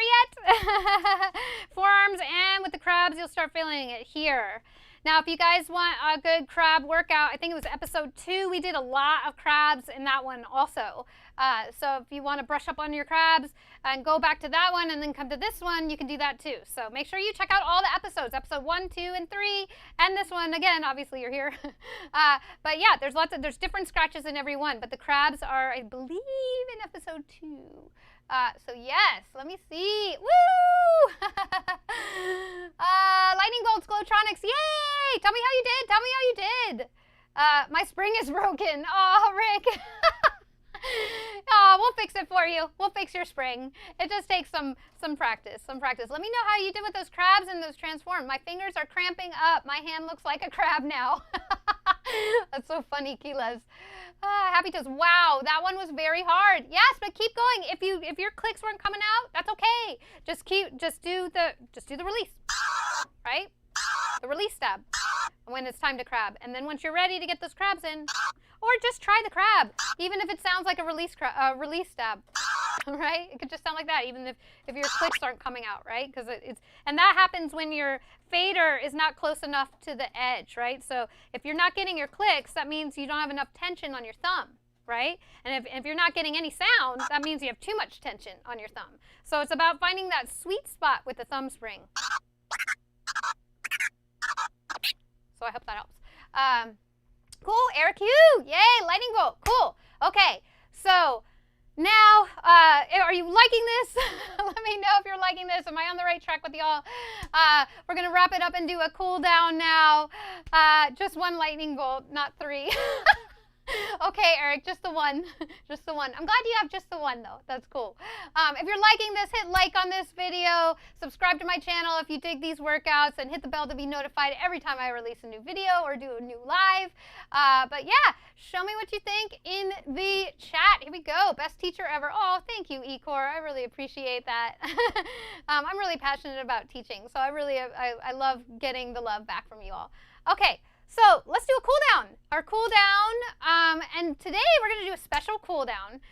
yet. Forearms, and with the crabs, you'll start feeling it here. Now, if you guys want a good crab workout, I think it was episode 2, we did a lot of crabs in that one also. So if you want to brush up on your crabs and go back to that one and then come to this one, you can do that too. So make sure you check out all the episodes, episode 1, 2, and 3, and this one again, obviously you're here. But yeah, there's different scratches in every one, but the crabs are, I believe, in episode 2. So yes, let me see. Woo! Lightning bolts, Glowtronics, yay! Tell me how you did. Tell me how you did. My spring is broken. Oh, Rick. Oh, we'll fix it for you. We'll fix your spring. It just takes some practice, Let me know how you did with those crabs and those transform. My fingers are cramping up. My hand looks like a crab now. That's so funny, Keelas. Happy Toes. Wow, that one was very hard. Yes, but keep going. If your clicks weren't coming out, that's okay. Just do the release, right? The release stab when it's time to crab. And then once you're ready to get those crabs in, or just try the crab, even if it sounds like a release stab, right? It could just sound like that, even if your clicks aren't coming out, right? Because and that happens when your fader is not close enough to the edge, right? So if you're not getting your clicks, that means you don't have enough tension on your thumb, right? And if you're not getting any sound, that means you have too much tension on your thumb. So it's about finding that sweet spot with the thumb spring. So I hope that helps. Cool, Eric Hugh, yay, lightning bolt, cool. Okay, so now, are you liking this? Let me know if you're liking this. Am I on the right track with y'all? We're gonna wrap it up and do a cool down now. Just one lightning bolt, not 3. Okay, Eric, just the one. Just the one. I'm glad you have just the one, though. That's cool. If you're liking this, hit like on this video. Subscribe to my channel if you dig these workouts, and hit the bell to be notified every time I release a new video or do a new live. But yeah, show me what you think in the chat. Here we go. Best teacher ever. Oh, thank you, Ecor. I really appreciate that. I'm really passionate about teaching, so I love getting the love back from you all. Okay. So let's do a cool down. Our cool down, and today we're going to do a special cool down.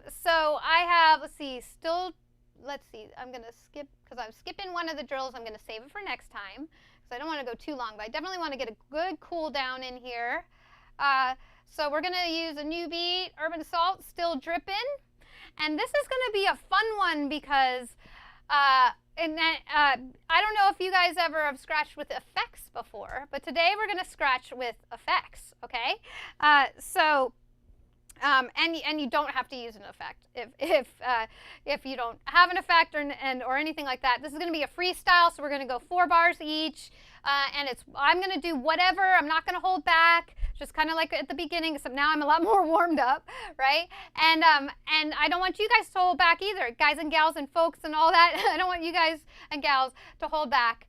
So I have, let's see, I'm going to skip, because I'm skipping one of the drills. I'm going to save it for next time, because I don't want to go too long, but I definitely want to get a good cool down in here. So we're going to use a new beat, Urban Assault, Still Drippin'. And this is going to be a fun one because I don't know if you guys ever have scratched with effects before, but today we're going to scratch with effects, okay? And you don't have to use an effect if you don't have an effect or anything like that. This is going to be a freestyle, so we're going to go 4 bars each, and I'm going to do whatever. I'm not going to hold back, just kind of like at the beginning, except now I'm a lot more warmed up, right? And I don't want you guys to hold back either, guys and gals and folks and all that. I don't want you guys and gals to hold back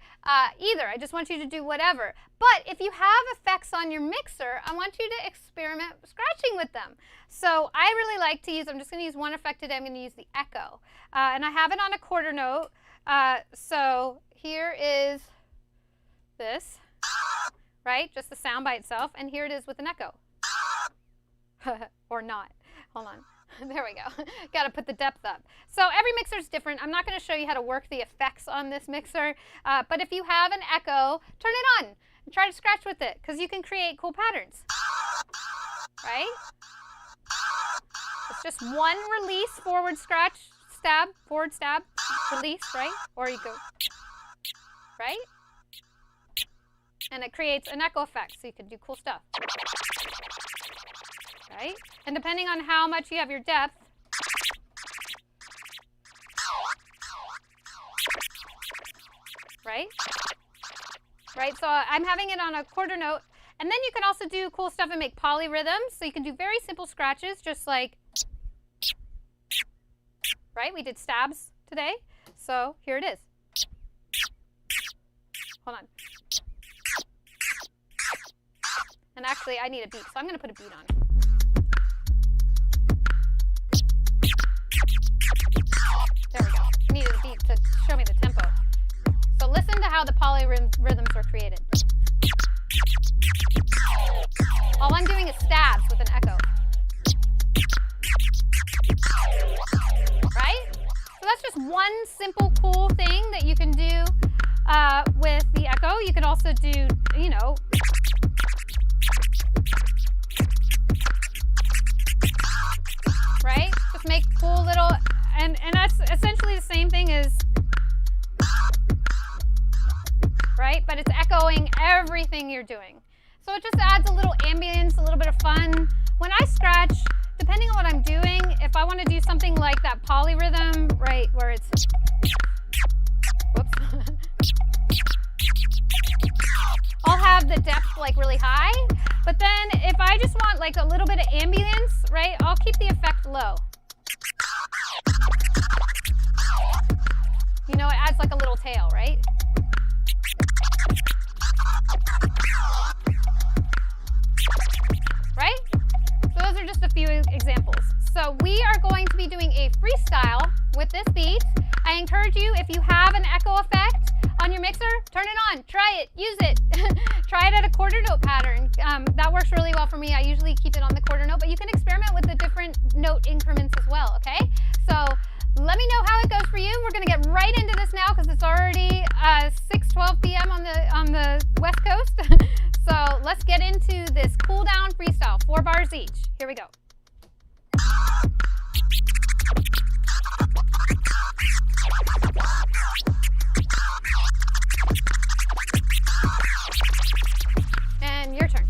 either. I just want you to do whatever. But if you have effects on your mixer, I want you to experiment scratching with them. So I really like to use, I'm just going to use one effect today. I'm going to use the echo. And I have it on a quarter note. So here is this, right? Just the sound by itself. And here it is with an echo. Or not. Hold on. There we go. Got to put the depth up. So every mixer is different. I'm not going to show you how to work the effects on this mixer. But if you have an echo, turn it on and try to scratch with it, because you can create cool patterns. Right? It's just one release, forward scratch, stab, forward stab, release, right? Or you go, right? And it creates an echo effect, so you can do cool stuff. Right? And depending on how much you have your depth, right? Right, so I'm having it on a quarter note. And then you can also do cool stuff and make polyrhythms. So you can do very simple scratches, just like, right? We did stabs today. So here it is. Hold on. And actually, I need a beat, so I'm going to put a beat on. There we go. I needed a beat to show me the tempo. So listen to how the polyrhythms are created. All I'm doing is stabs with an echo. Right? So that's just one simple cool thing that you can do with the echo. You could also do, you know, right? Just make cool little, and that's essentially the same thing as, right? But it's echoing everything you're doing. So it just adds a little ambience, a little bit of fun. When I scratch, depending on what I'm doing, if I want to do something like that polyrhythm, right, where it's, whoops, I'll have the depth like really high. But then if I just want like a little bit of ambience, right, I'll keep the effect low. You know, it adds like a little tail, right? Right? So those are just a few examples. So we are going to be doing a freestyle with this beat. I encourage you, if you have an echo effect on your mixer, turn it on, try it, use it. Try it at a quarter note pattern. That works really well for me. I usually keep it on the quarter note, but you can experiment with the different note increments as well, okay? So let me know how it goes for you. We're gonna get right into this now because it's already 6:12 p.m. on the West Coast. So let's get into this cool down freestyle, 4 bars each. Here we go. And your turn.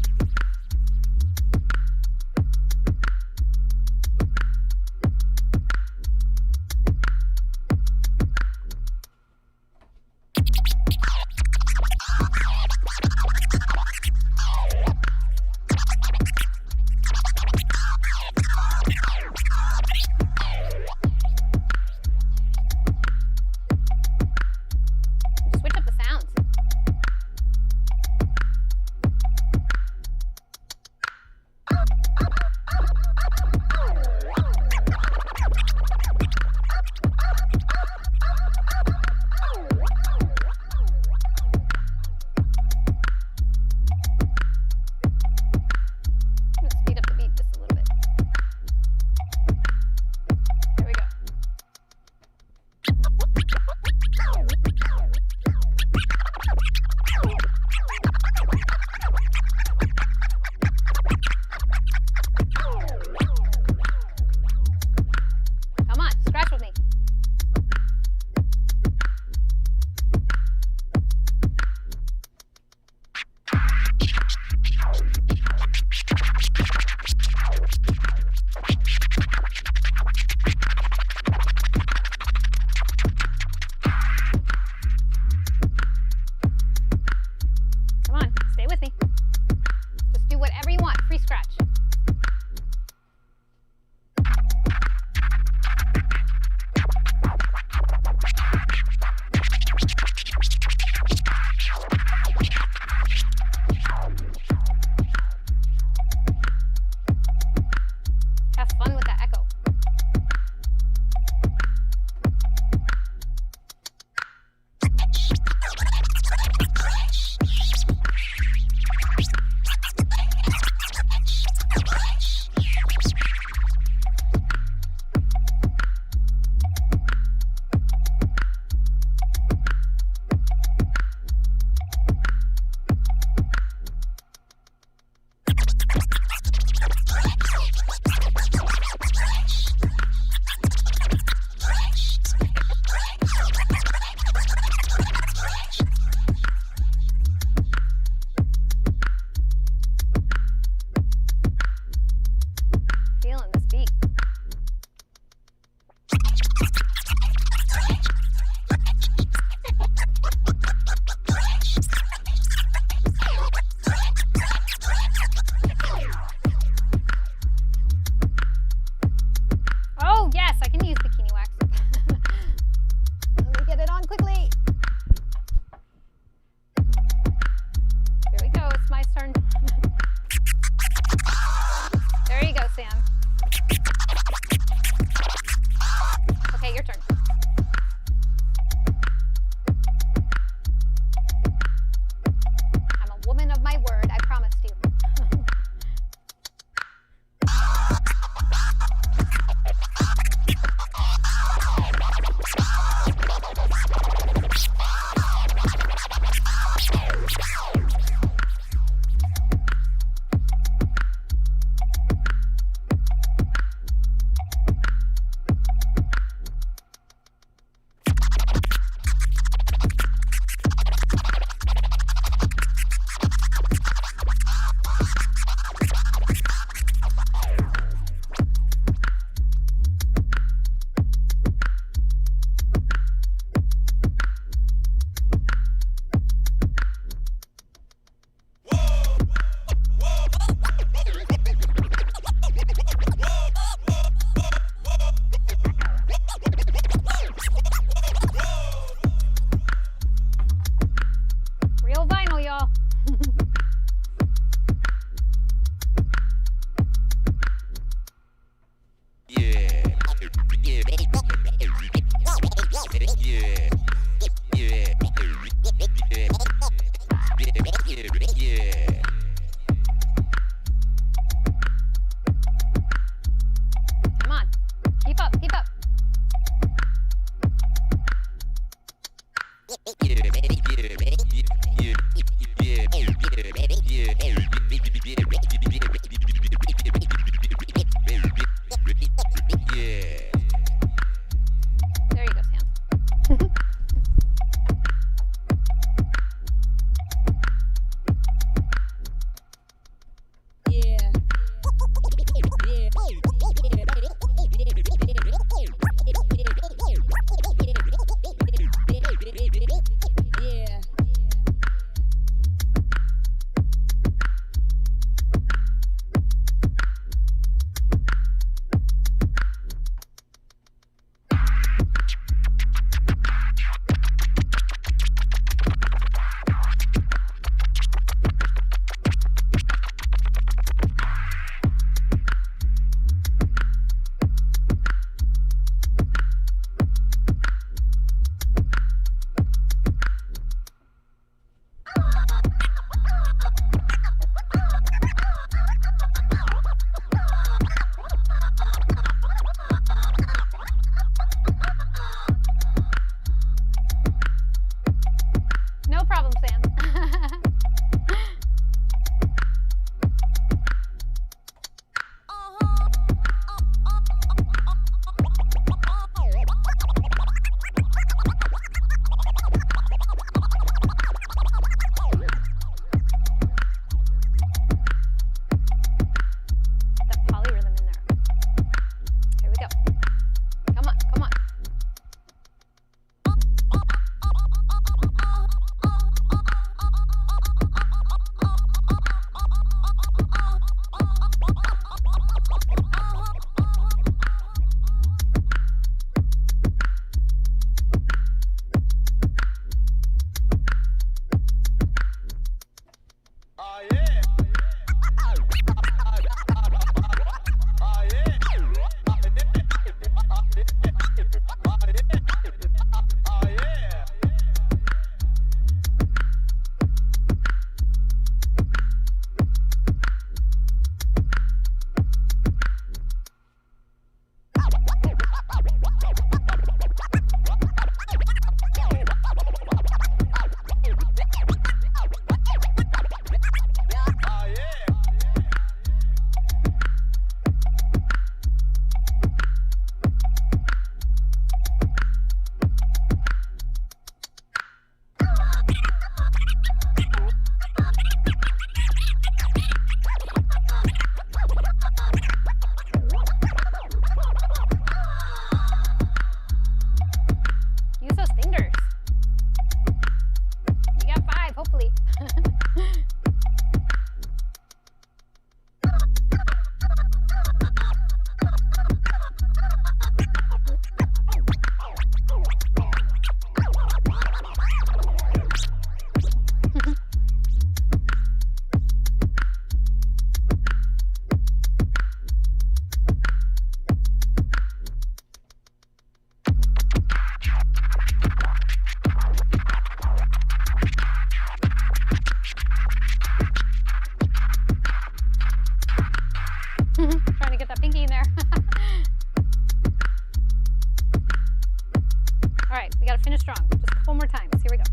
Just a couple more times. Here we go.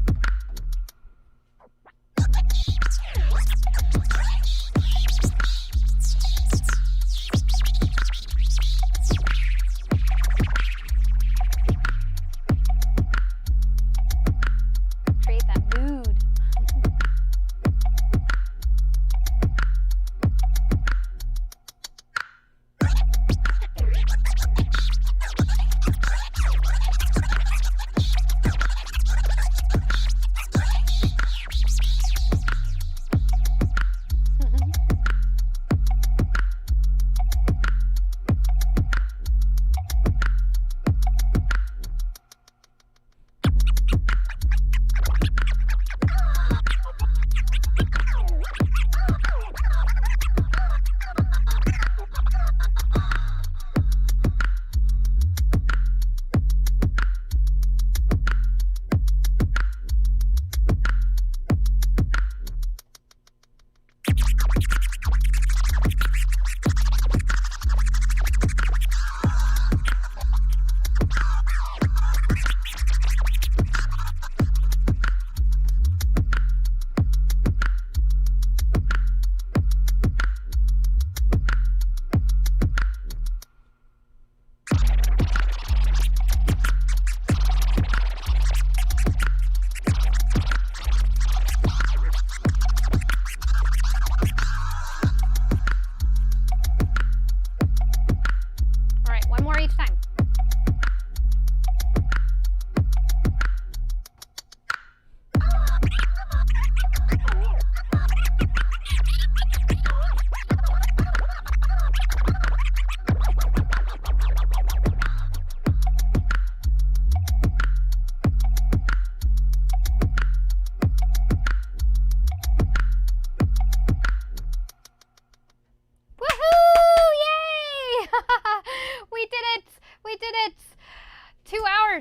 Create that mood.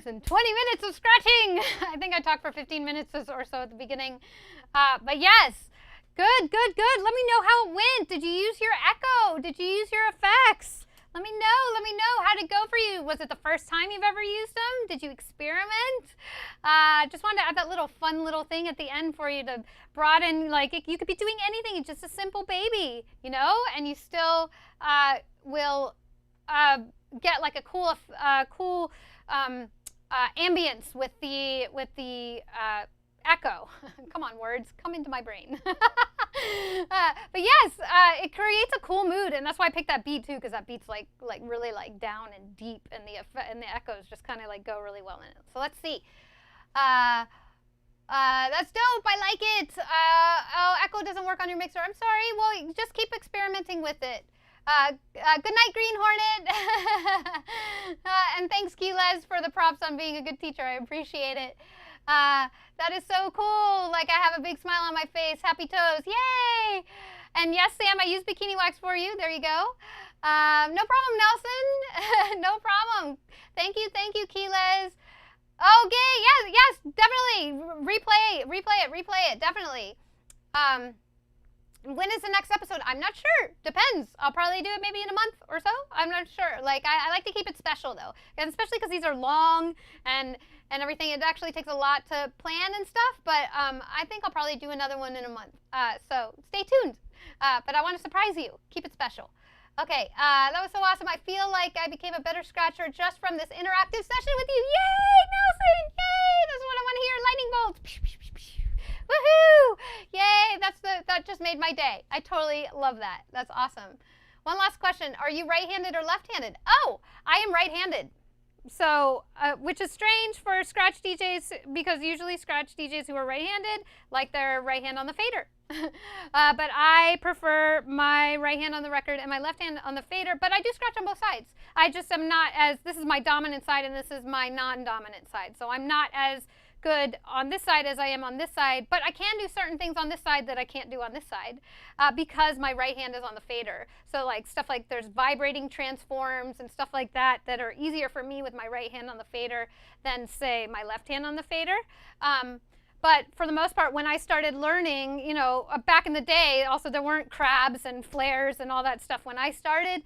And 20 minutes of scratching. I think I talked for 15 minutes or so at the beginning. But yes, good. Let me know how it went. Did you use your echo? Did you use your effects? Let me know. How'd it go for you? Was it the first time you've ever used them? Did you experiment? Just wanted to add that little fun little thing at the end for you to broaden, like you could be doing anything. It's just a simple baby, you know, and you still will get like a cool ambience with the echo. Come on, words, come into my brain. But yes, it creates a cool mood, and that's why I picked that beat too, because that beat's like really like down and deep, and the echoes just kind of like go really well in it. So let's see. That's dope. I like it. Oh, echo doesn't work on your mixer. I'm sorry. Well, just keep experimenting with it. Good night, Green Hornet. And thanks, Keylez, for the props on being a good teacher. I appreciate it. That is so cool. Like, I have a big smile on my face. Happy toes. Yay! And yes, Sam, I used bikini wax for you. There you go. No problem, Nelson. No problem. Thank you, Keylez. Okay, yes, definitely. Replay it, definitely. When is the next episode? I'm not sure. Depends. I'll probably do it maybe in a month or so. I'm not sure. Like, I like to keep it special, though. And especially because these are long and everything. It actually takes a lot to plan and stuff. But I think I'll probably do another one in a month. So stay tuned. But I want to surprise you. Keep it special. Okay, that was so awesome. I feel like I became a better scratcher just from this interactive session with you. Yay, Nelson! Yay! That's what I want to hear. Lightning bolts. Woohoo! Yay! That just made my day. I totally love that. That's awesome. One last question. Are you right-handed or left-handed? Oh, I am right-handed. So, which is strange for scratch DJs, because usually scratch DJs who are right-handed like their right hand on the fader. But I prefer my right hand on the record and my left hand on the fader, but I do scratch on both sides. I just am not as, this is my dominant side and this is my non-dominant side. So I'm not as good on this side as I am on this side, but I can do certain things on this side that I can't do on this side because my right hand is on the fader. So like stuff like there's vibrating transforms and stuff like that that are easier for me with my right hand on the fader than say my left hand on the fader. But for the most part, when I started learning, back in the day, also there weren't crabs and flares and all that stuff when I started.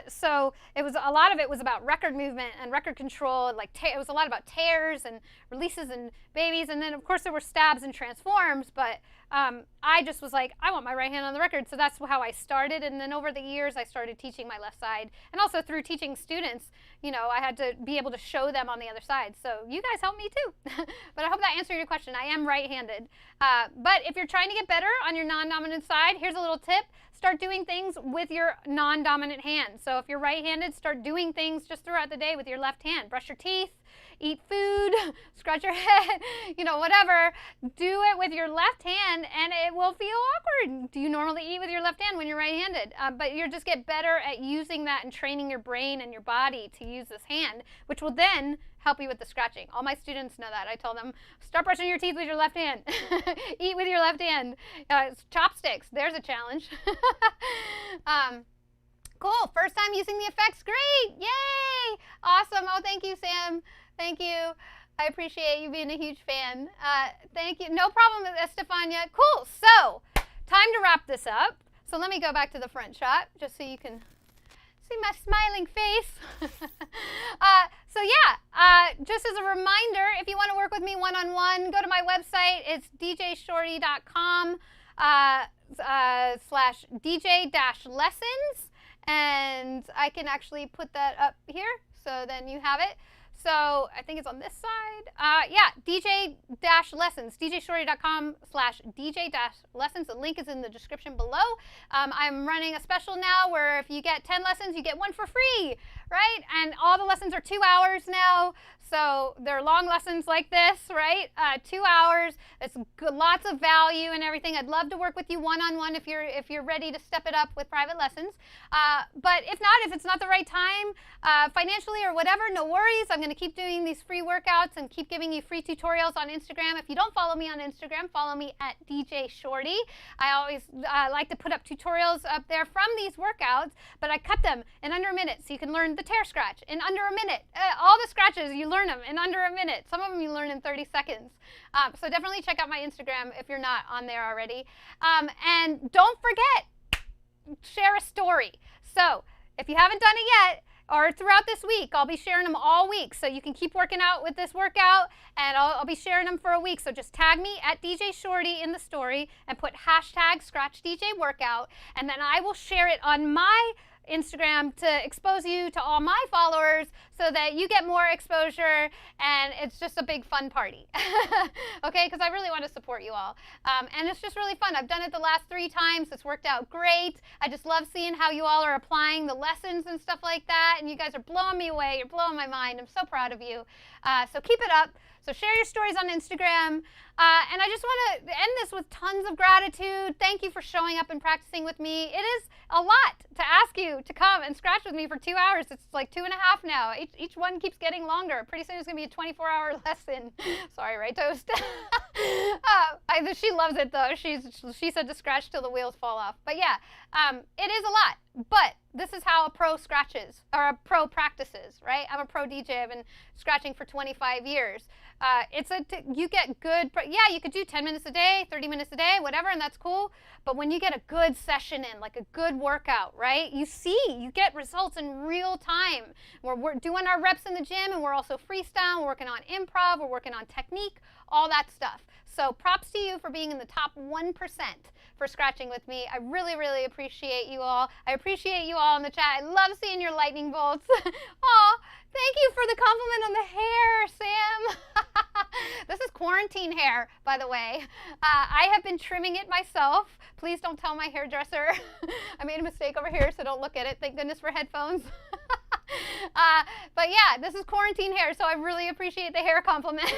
So it was a lot of it was about record movement and record control. And it was a lot about tears and releases and babies. And then, of course, there were stabs and transforms. But I just was like, I want my right hand on the record. So that's how I started. And then over the years, I started teaching my left side. And also through teaching students, I had to be able to show them on the other side. So you guys helped me too. But I hope that answered your question. I am right-handed. But if you're trying to get better on your non-dominant side, here's a little tip. Start doing things with your non-dominant hand. So if you're right-handed, start doing things just throughout the day with your left hand. Brush your teeth, eat food, scratch your head, whatever. Do it with your left hand and it will feel awkward. Do you normally eat with your left hand when you're right-handed? But you'll just get better at using that and training your brain and your body to use this hand, which will then help you with the scratching. All my students know that. I tell them, start brushing your teeth with your left hand. Eat with your left hand. Chopsticks, there's a challenge. Cool, first time using the effects, great, yay, awesome. Oh, thank you, Sam, thank you. I appreciate you being a huge fan. Thank you, no problem, Estefania. Cool, so time to wrap this up. So let me go back to the front shot just so you can see my smiling face. So yeah, just as a reminder, if you want to work with me one-on-one, go to my website. It's djshortee.com /dj-lessons. And I can actually put that up here, so then you have it. So I think it's on this side. Yeah, DJ-lessons, djshortee.com /DJ-lessons. The link is in the description below. I'm running a special now where if you get 10 lessons, you get one for free, right? And all the lessons are 2 hours now. So they're long lessons like this, right? 2 hours. It's good, lots of value and everything. I'd love to work with you one-on-one if you're ready to step it up with private lessons. But if not, if it's not the right time, financially or whatever, no worries. I'm going to keep doing these free workouts and keep giving you free tutorials on Instagram. If you don't follow me on Instagram, follow me at DJ Shortee. I always like to put up tutorials up there from these workouts, but I cut them in under a minute so you can learn the tear scratch in under a minute. All the scratches, you learn them in under a minute. Some of them you learn in 30 seconds. So definitely check out my Instagram if you're not on there already. And don't forget, share a story. So if you haven't done it yet, or throughout this week, I'll be sharing them all week. So you can keep working out with this workout, and I'll be sharing them for a week. So just tag me at DJ Shortee in the story and put #ScratchDJWorkout, and then I will share it on my Instagram to expose you to all my followers so that you get more exposure and it's just a big fun party. Okay, because I really want to support you all. And it's just really fun. I've done it the last 3 times. It's worked out great. I just love seeing how you all are applying the lessons and stuff like that, and you guys are blowing me away. You're blowing my mind. I'm so proud of you. So keep it up. So share your stories on Instagram. And I just want to end this with tons of gratitude. Thank you for showing up and practicing with me. It is a lot to ask you to come and scratch with me for 2 hours. It's like 2.5 now. Each one keeps getting longer. Pretty soon it's going to be a 24-hour lesson. Sorry, right, Toast? She loves it, though. She said to scratch till the wheels fall off. But yeah, it is a lot. But this is how a pro scratches, or a pro practices, right? I'm a pro DJ. I've been scratching for 25 years. You get good, yeah, you could do 10 minutes a day, 30 minutes a day, whatever, and that's cool. But when you get a good session in, like a good workout, right, you get results in real time. We're doing our reps in the gym, and we're also freestyle, we're working on improv, we're working on technique, all that stuff. So props to you for being in the top 1% for scratching with me. I really, really appreciate you all. I appreciate you all in the chat. I love seeing your lightning bolts. Aw, thank you for the compliment on the hair, Sam. This is quarantine hair, by the way. I have been trimming it myself. Please don't tell my hairdresser. I made a mistake over here, so don't look at it. Thank goodness for headphones. But yeah, this is quarantine hair, so I really appreciate the hair compliment.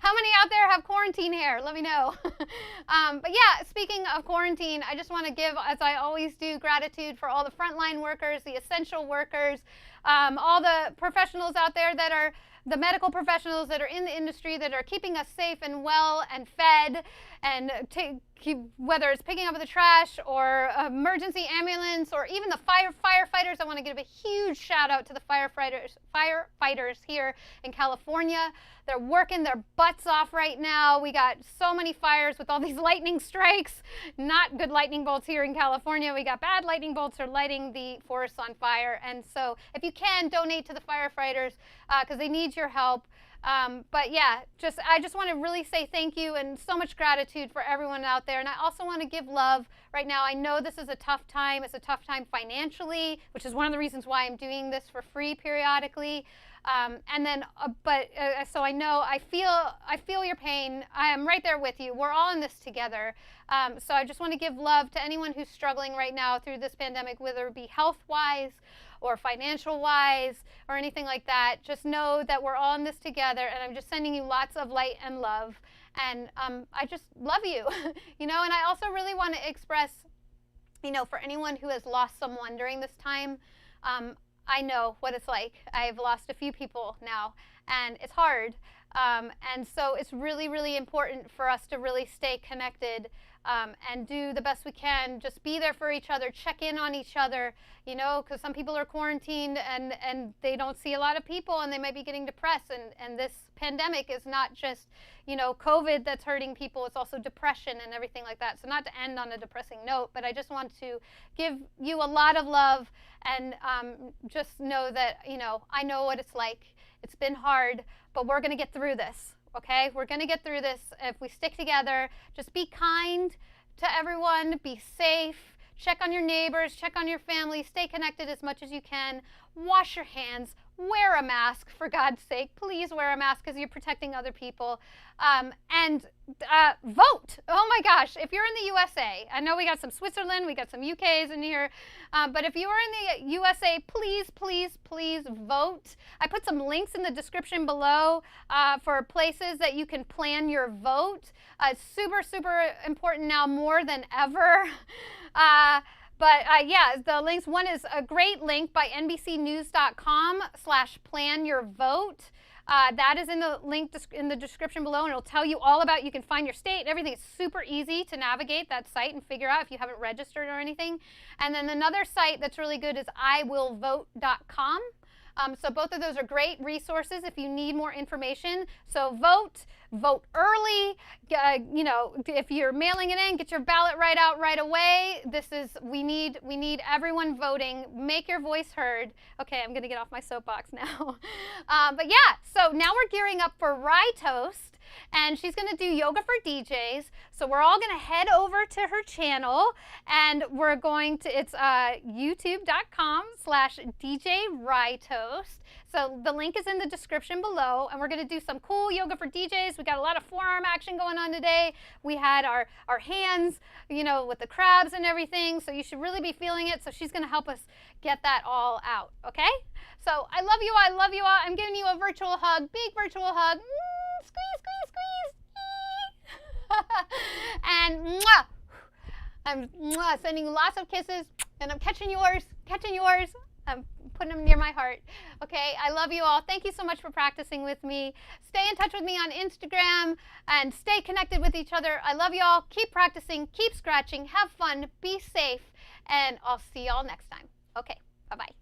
How many out there have quarantine hair? Let me know. But yeah, speaking of quarantine, I just want to give, as I always do, gratitude for all the frontline workers, the essential workers, all the professionals out there that are the medical professionals that are in the industry that are keeping us safe and well and fed and whether it's picking up the trash or emergency ambulance or even the firefighters. I want to give a huge shout out to the firefighters here in California. They're working their butts off right now. We got so many fires with all these lightning strikes. Not good lightning bolts here in California. We got bad lightning bolts are lighting the forests on fire. And so if you can, donate to the firefighters because they need your help. But yeah, I just want to really say thank you and so much gratitude for everyone out there. And I also want to give love right now. I know this is a tough time. It's a tough time financially, which is one of the reasons why I'm doing this for free periodically. So I know I feel your pain. I am right there with you. We're all in this together. So I just want to give love to anyone who's struggling right now through this pandemic, whether it be health-wise or financial-wise or anything like that. Just know that we're all in this together, and I'm just sending you lots of light and love. And I just love you, And I also really want to express, for anyone who has lost someone during this time, I know what it's like. I've lost a few people now, and it's hard. And so it's really, really important for us to really stay connected and do the best we can. Just be there for each other, check in on each other, because some people are quarantined and they don't see a lot of people and they might be getting depressed. And this pandemic is not just, COVID that's hurting people. It's also depression and everything like that. So not to end on a depressing note, but I just want to give you a lot of love and just know that, I know what it's like. It's been hard, but we're going to get through this, okay? We're going to get through this if we stick together. Just be kind to everyone. Be safe. Check on your neighbors. Check on your family. Stay connected as much as you can. Wash your hands. Wear a mask, for God's sake. Please wear a mask because you're protecting other people. And vote. Oh my gosh, if you're in the USA, I know we got some Switzerland, we got some UKs in here, but if you are in the USA, please, please, please vote. I put some links in the description below for places that you can plan your vote. It's super, super important now more than ever. Yeah, the links, one is a great link by nbcnews.com/planyourvote. That is in the link in the description below, and it'll tell you all about, you can find your state and everything. It's super easy to navigate that site and figure out if you haven't registered or anything. And then another site that's really good is iwillvote.com. So both of those are great resources if you need more information. So vote early. If you're mailing it in, get your ballot right out right away. We need everyone voting. Make your voice heard. Okay, I'm gonna get off my soapbox now. But yeah, so now we're gearing up for Rye Toast, and she's gonna do yoga for DJs. So we're all gonna head over to her channel, and we're going to, it's youtube.com/DJRyeToast. So the link is in the description below, and we're gonna do some cool yoga for DJs. We got a lot of forearm action going on today. We had our hands, with the crabs and everything. So you should really be feeling it. So she's gonna help us get that all out, okay? So I love you all, I love you all. I'm giving you a virtual hug, big virtual hug. Squeeze, squeeze, squeeze. And mwah! I'm sending lots of kisses, and I'm catching yours. I'm putting them near my heart. Okay, I love you all. Thank you so much for practicing with me. Stay in touch with me on Instagram and stay connected with each other. I love you all. Keep practicing, keep scratching, have fun, be safe, and I'll see y'all next time. Okay, bye-bye.